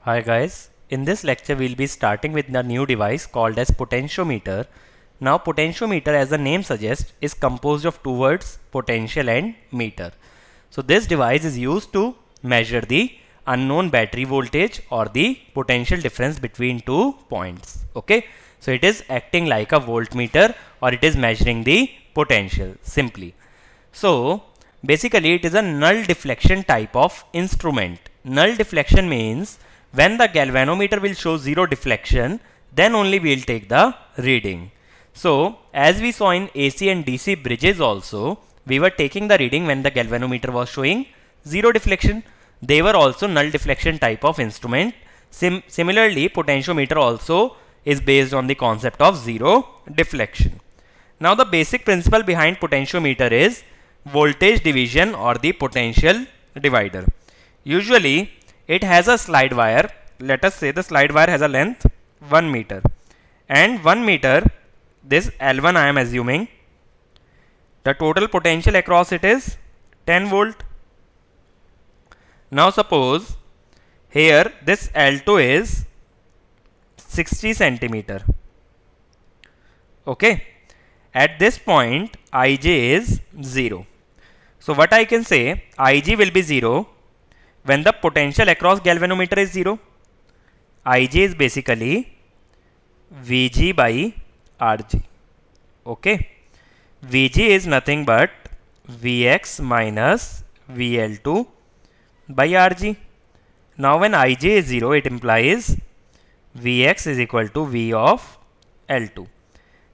Hi guys, in this lecture we'll be starting with the new device called as potentiometer. Now potentiometer, as the name suggests, is composed of two words, potential and meter. So this device is used to measure the unknown battery voltage or the potential difference between two points. Okay, so it is acting like a voltmeter or it is measuring the potential simply. So basically it is a null deflection type of instrument. Null deflection means when the galvanometer will show zero deflection, then only we will take the reading. So as we saw in AC and DC bridges also, we were taking the reading when the galvanometer was showing zero deflection. They were also null deflection type of instrument. Similarly, potentiometer also is based on the concept of zero deflection. Now the basic principle behind potentiometer is voltage division or the potential divider. Usually it has a slide wire. Let us say the slide wire has a length 1 meter, and 1 meter, this L1 I am assuming, the total potential across it is 10 volt. Now suppose here this L2 is 60 centimeter. Okay, at this point Ij is 0. So what I can say, Ig will be 0 when the potential across galvanometer is 0. Ij is basically Vg by Rg. Okay, Vg is nothing but Vx minus VL2 by Rg. Now when Ij is 0, it implies Vx is equal to V of L2.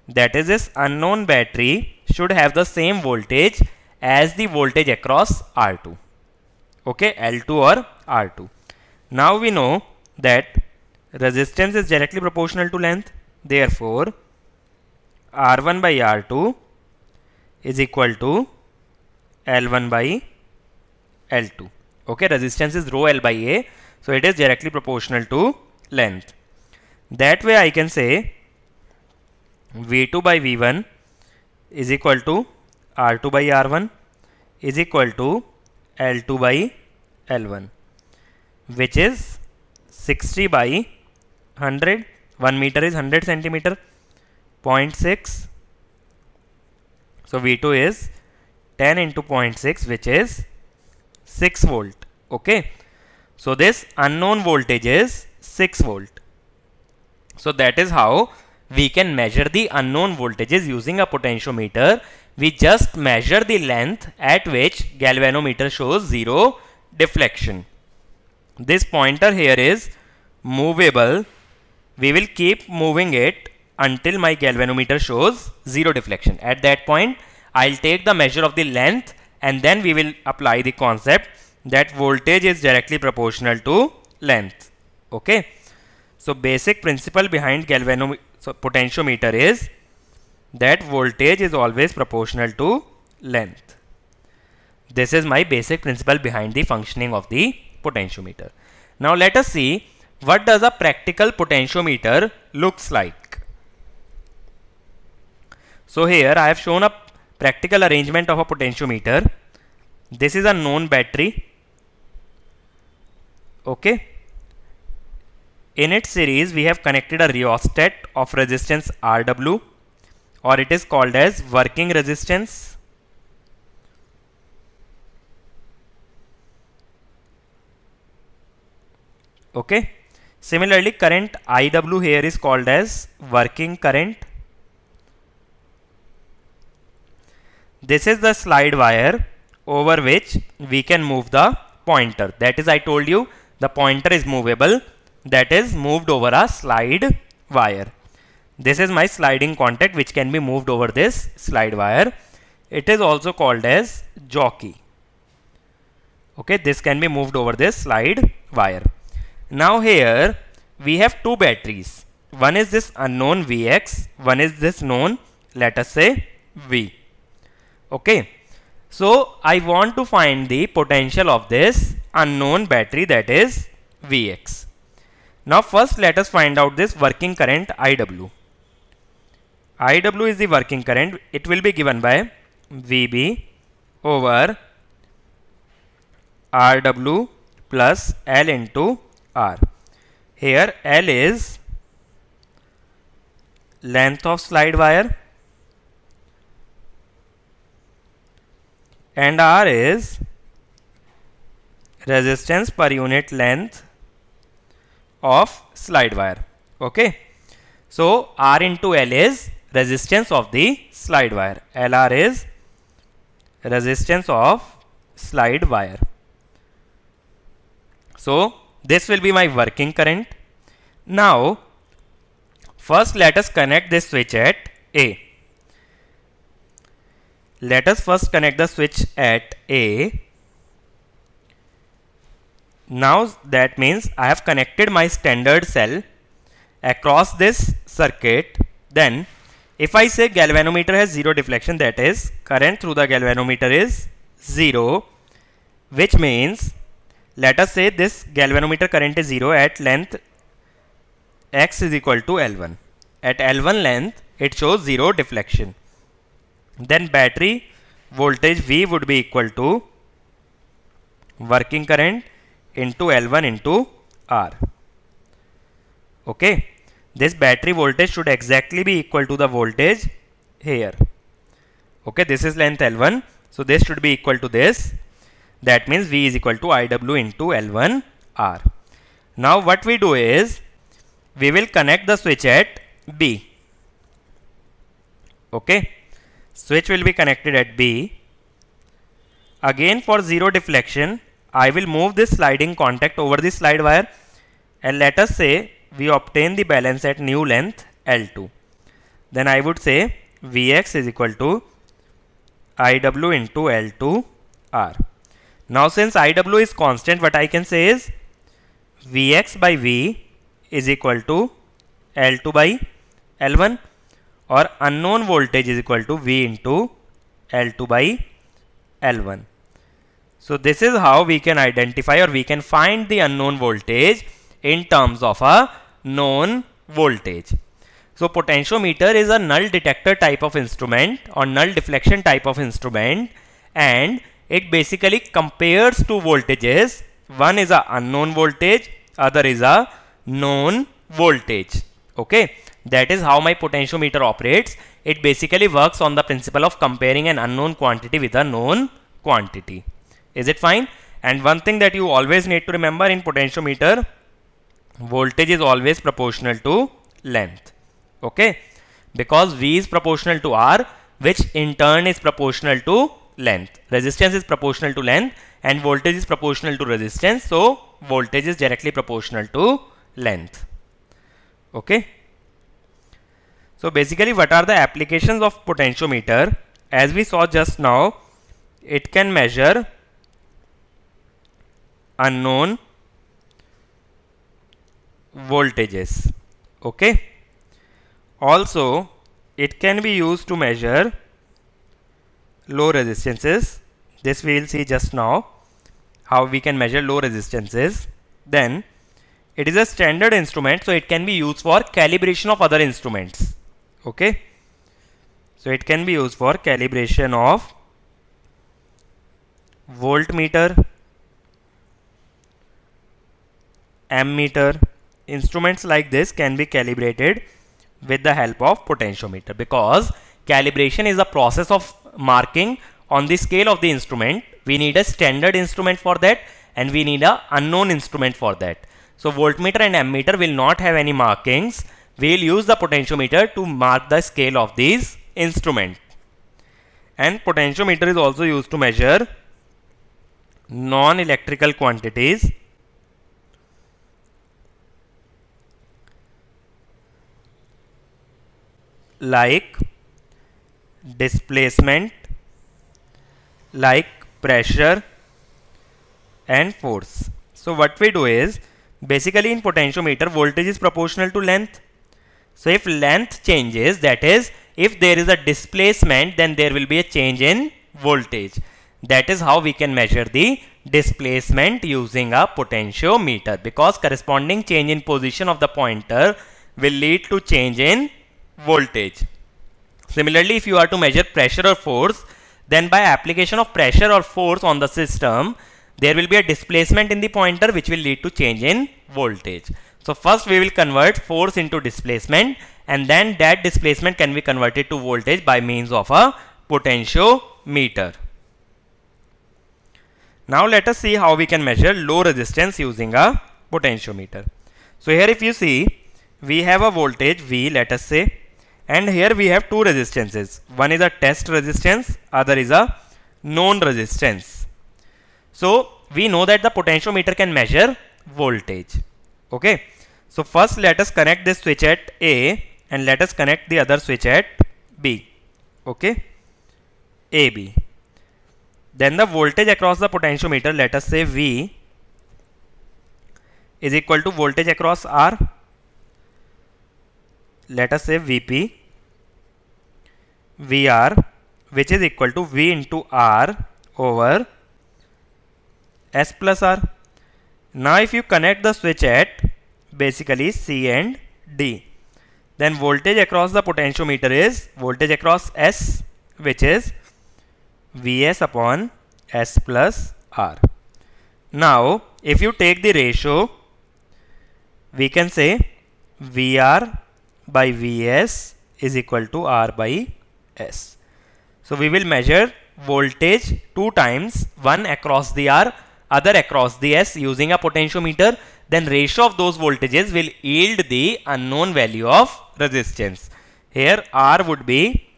That is, this unknown battery should have the same voltage as the voltage across R2. Okay, L2 or R2. Now we know that resistance is directly proportional to length. Therefore, R1 by R2 is equal to L1 by L2. Okay, resistance is rho L by A. So it is directly proportional to length. That way I can say V2 by V1 is equal to R2 by R1 is equal to L2 by L1, which is 60 by 100. 1 meter is 100 centimeter, 0.6. So V2 is 10 into 0.6, which is 6 volt. Okay, so this unknown voltage is 6 volt. So that is how we can measure the unknown voltages using a potentiometer. We just measure the length at which galvanometer shows zero deflection. This pointer here is movable. We will keep moving it until my galvanometer shows zero deflection. At that point, I'll take the measure of the length and then we will apply the concept that voltage is directly proportional to length. Okay. So basic principle behind potentiometer is that voltage is always proportional to length. This is my basic principle behind the functioning of the potentiometer. Now let us see what does a practical potentiometer looks like. So here I have shown a practical arrangement of a potentiometer. This is a known battery. Okay. In its series, we have connected a rheostat of resistance Rw, or it is called as working resistance. Okay. Similarly, current IW here is called as working current. This is the slide wire over which we can move the pointer. That is, I told you the pointer is movable. That is moved over a slide wire. This is my sliding contact which can be moved over this slide wire. It is also called as jockey. Okay, this can be moved over this slide wire. Now here we have two batteries. One is this unknown Vx, one is this known, let us say, V. Okay, so I want to find the potential of this unknown battery, that is Vx. Now first let us find out this working current IW. IW is the working current. It will be given by VB over RW plus L into R. Here L is length of slide wire and R is resistance per unit length of slide wire. Okay, so R into L is resistance of the slide wire. LR is resistance of slide wire. So this will be my working current. Now first let us connect this switch at A. Let us first connect the switch at A. Now that means I have connected my standard cell across this circuit. Then if I say galvanometer has zero deflection, that is current through the galvanometer is 0, which means let us say this galvanometer current is 0 at length x is equal to L1. At L1 length it shows 0 deflection. Then battery voltage V would be equal to working current into L1 into R. Okay, this battery voltage should exactly be equal to the voltage here. Okay, this is length L1, so this should be equal to this. That means V is equal to IW into L1 R. Now what we do is we will connect the switch at B. Okay, switch will be connected at B. Again for zero deflection, I will move this sliding contact over the slide wire, and let us say we obtain the balance at new length L2. Then I would say Vx is equal to IW into L2 R. Now since IW is constant, what I can say is Vx by V is equal to L2 by L1, or unknown voltage is equal to V into L2 by L1. So this is how we can identify, or we can find the unknown voltage in terms of a known voltage. So potentiometer is a null detector type of instrument or null deflection type of instrument, and it basically compares two voltages. One is a unknown voltage, other is a known voltage. Okay, that is how my potentiometer operates. It basically works on the principle of comparing an unknown quantity with a known quantity. Is it fine? And one thing that you always need to remember in potentiometer, voltage is always proportional to length. Okay, because V is proportional to R, which in turn is proportional to length. Resistance is proportional to length and voltage is proportional to resistance, so voltage is directly proportional to length. Okay, so basically what are the applications of potentiometer? As we saw just now, it can measure unknown voltages. Okay, also it can be used to measure low resistances. This we will see just now, how we can measure low resistances. Then it is a standard instrument, so it can be used for calibration of other instruments. Okay, so it can be used for calibration of voltmeter, ammeter. Instruments like this can be calibrated with the help of potentiometer, because calibration is a process of marking on the scale of the instrument. We need a standard instrument for that, and we need a unknown instrument for that. So voltmeter and ammeter will not have any markings. We will use the potentiometer to mark the scale of these instruments. And potentiometer is also used to measure non-electrical quantities like displacement, like pressure and force. So what we do is, basically in potentiometer, voltage is proportional to length. So if length changes, that is if there is a displacement, then there will be a change in voltage. That is how we can measure the displacement using a potentiometer, because corresponding change in position of the pointer will lead to change in voltage. Similarly, if you are to measure pressure or force, then by application of pressure or force on the system, there will be a displacement in the pointer which will lead to change in voltage. So first we will convert force into displacement, and then that displacement can be converted to voltage by means of a potentiometer. Now let us see how we can measure low resistance using a potentiometer. So here if you see, we have a voltage V, let us say, and here we have two resistances. One is a test resistance, other is a known resistance. So we know that the potentiometer can measure voltage. Okay. So first let us connect this switch at A and let us connect the other switch at B. Okay. AB. Then the voltage across the potentiometer, let us say V, is equal to voltage across R. Let us say VP, VR, which is equal to V into R over S plus R. Now if you connect the switch at basically C and D, then voltage across the potentiometer is voltage across S, which is Vs upon S plus R. Now if you take the ratio, we can say VR by Vs is equal to R by S. So we will measure voltage two times, one across the R, other across the S using a potentiometer. Then ratio of those voltages will yield the unknown value of resistance. Here R would be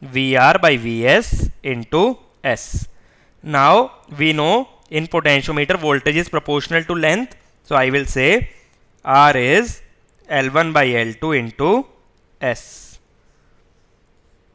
VR by Vs into S. Now we know in potentiometer voltage is proportional to length. So I will say R is L1 by L2 into S.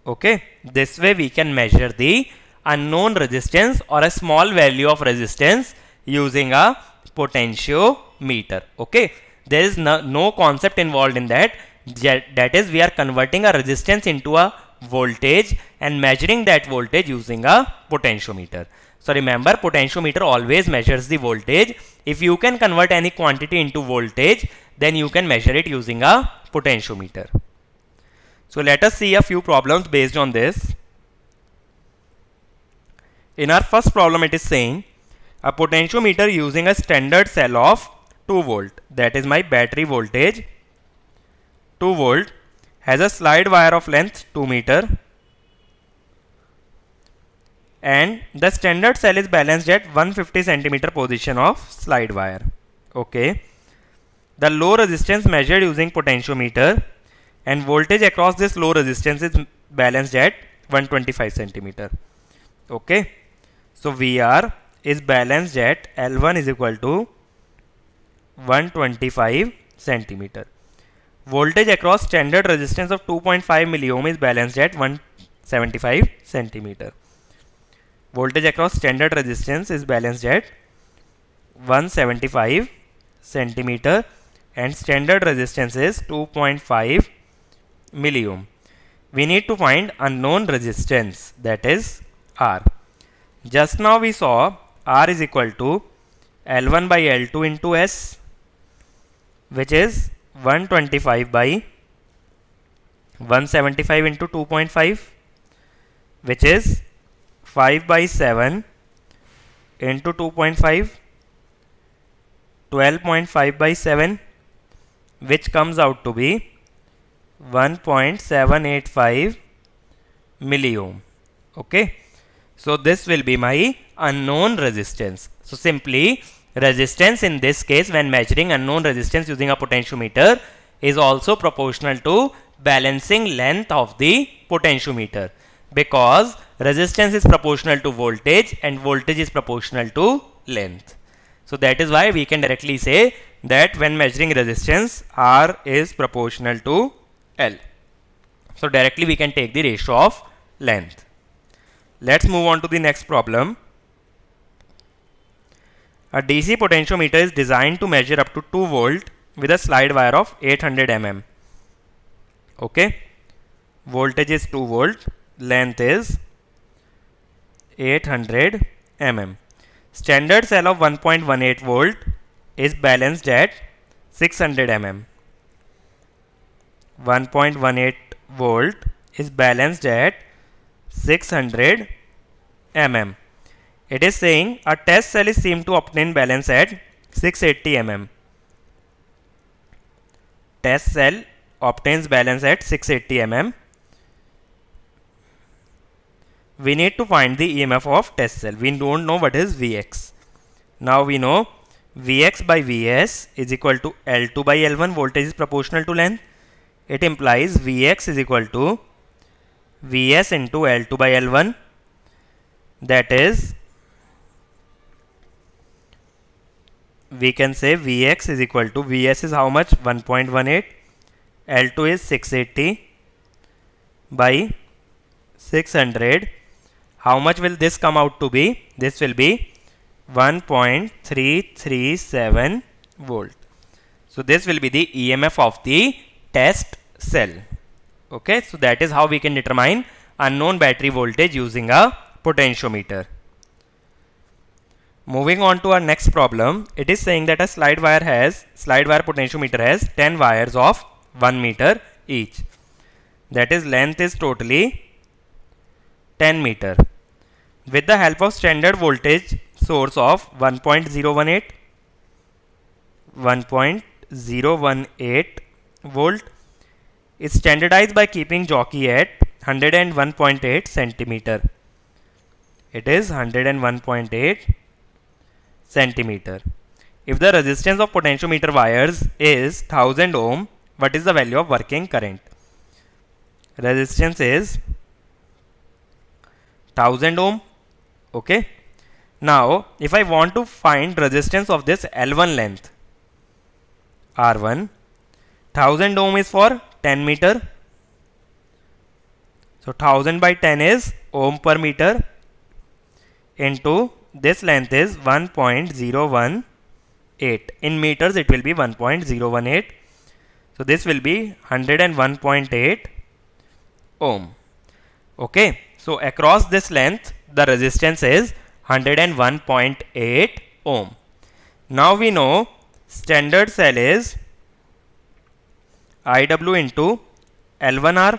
Okay. This way we can measure the unknown resistance or a small value of resistance using a potentiometer. Okay. There is no concept involved in that. That is, we are converting a resistance into a voltage and measuring that voltage using a potentiometer. So remember, potentiometer always measures the voltage. If you can convert any quantity into voltage, then you can measure it using a potentiometer. So let us see a few problems based on this. In our first problem, it is saying a potentiometer using a standard cell of 2 volt, that is my battery voltage, 2 volt, has a slide wire of length 2 meter, and the standard cell is balanced at 150 centimeter position of slide wire. Okay. The low resistance measured using potentiometer and voltage across this low resistance is balanced at 125 centimeter. Okay. So VR is balanced at L1 is equal to 125 centimeter. Voltage across standard resistance of 2.5 milliohm is balanced at 175 centimeter. Voltage across standard resistance is balanced at 175 centimeter and standard resistance is 2.5 milliohm. We need to find unknown resistance, that is R. Just now we saw R is equal to L1 by L2 into S, which is 125 by 175 into 2.5, which is 5 by 7 into 2.5, 12.5 by 7, which comes out to be 1.785 milliohm. Okay. So this will be my unknown resistance. So simply, resistance in this case when measuring unknown resistance using a potentiometer is also proportional to balancing length of the potentiometer, because resistance is proportional to voltage and voltage is proportional to length. So that is why we can directly say that when measuring resistance, R is proportional to L. So directly we can take the ratio of length. Let's move on to the next problem. A DC potentiometer is designed to measure up to 2 volt with a slide wire of 800 mm. Okay. Voltage is 2 volt, length is 800 mm. Standard cell of 1.18 volt is balanced at 600 mm. 1.18 volt is balanced at 600 mm. It is saying a test cell is seen to obtain balance at 680 mm. test cell obtains balance at 680 mm. We need to find the EMF of test cell. We don't know what is Vx. Now we know Vx by Vs is equal to L2 by L1. Voltage is proportional to length. It implies Vx is equal to Vs into L2 by L1. That is, we can say Vx is equal to, Vs is how much? 1.18. L2 is 680 by 600. How much will this come out to be? This will be 1.337 volt. So this will be the EMF of the test cell. Okay, so that is how we can determine unknown battery voltage using a potentiometer. Moving on to our next problem, it is saying that a slide wire potentiometer has 10 wires of 1 meter each. That is, length is totally 10 meter. With the help of standard voltage source of 1.018 volt is standardized by keeping jockey at 101.8 centimeter. It is 101.8 centimeter. If the resistance of potentiometer wires is 1000 ohm, what is the value of working current? Resistance is 1000 ohm. Okay. Now, if I want to find resistance of this L1 length, R1, 1000 ohm is for 10 meter. So 1000 by 10 is ohm per meter into this length is 1.018. In meters it will be 1.018. So this will be 101.8 ohm. Okay. So across this length the resistance is 101.8 ohm. Now we know standard cell is IW into L1R.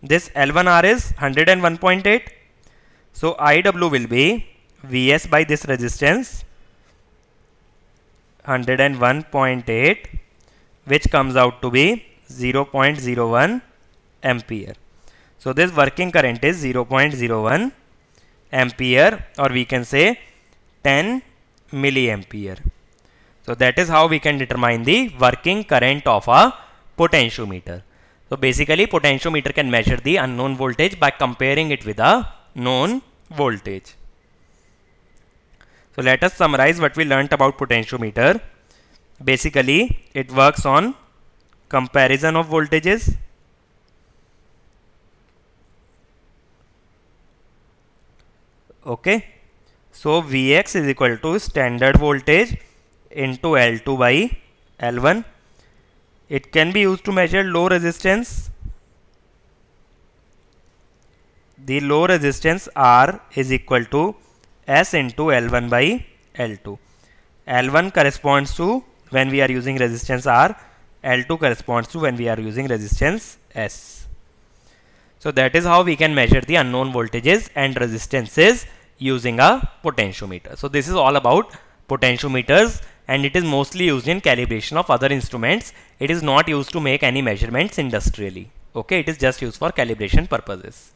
This L1R is 101.8. So IW will be Vs by this resistance 101.8, which comes out to be 0.01 ampere. So this working current is 0.01 ampere, or we can say 10 milliampere. So that is how we can determine the working current of a potentiometer. So basically potentiometer can measure the unknown voltage by comparing it with a known voltage. So let us summarize what we learnt about potentiometer. Basically it works on comparison of voltages. Okay. So Vx is equal to standard voltage into L2 by L1. It can be used to measure low resistance. The low resistance R is equal to S into L1 by L2. L1 corresponds to when we are using resistance R, L2 corresponds to when we are using resistance S. So that is how we can measure the unknown voltages and resistances using a potentiometer. So this is all about potentiometers, and it is mostly used in calibration of other instruments. It is not used to make any measurements industrially. Okay, it is just used for calibration purposes.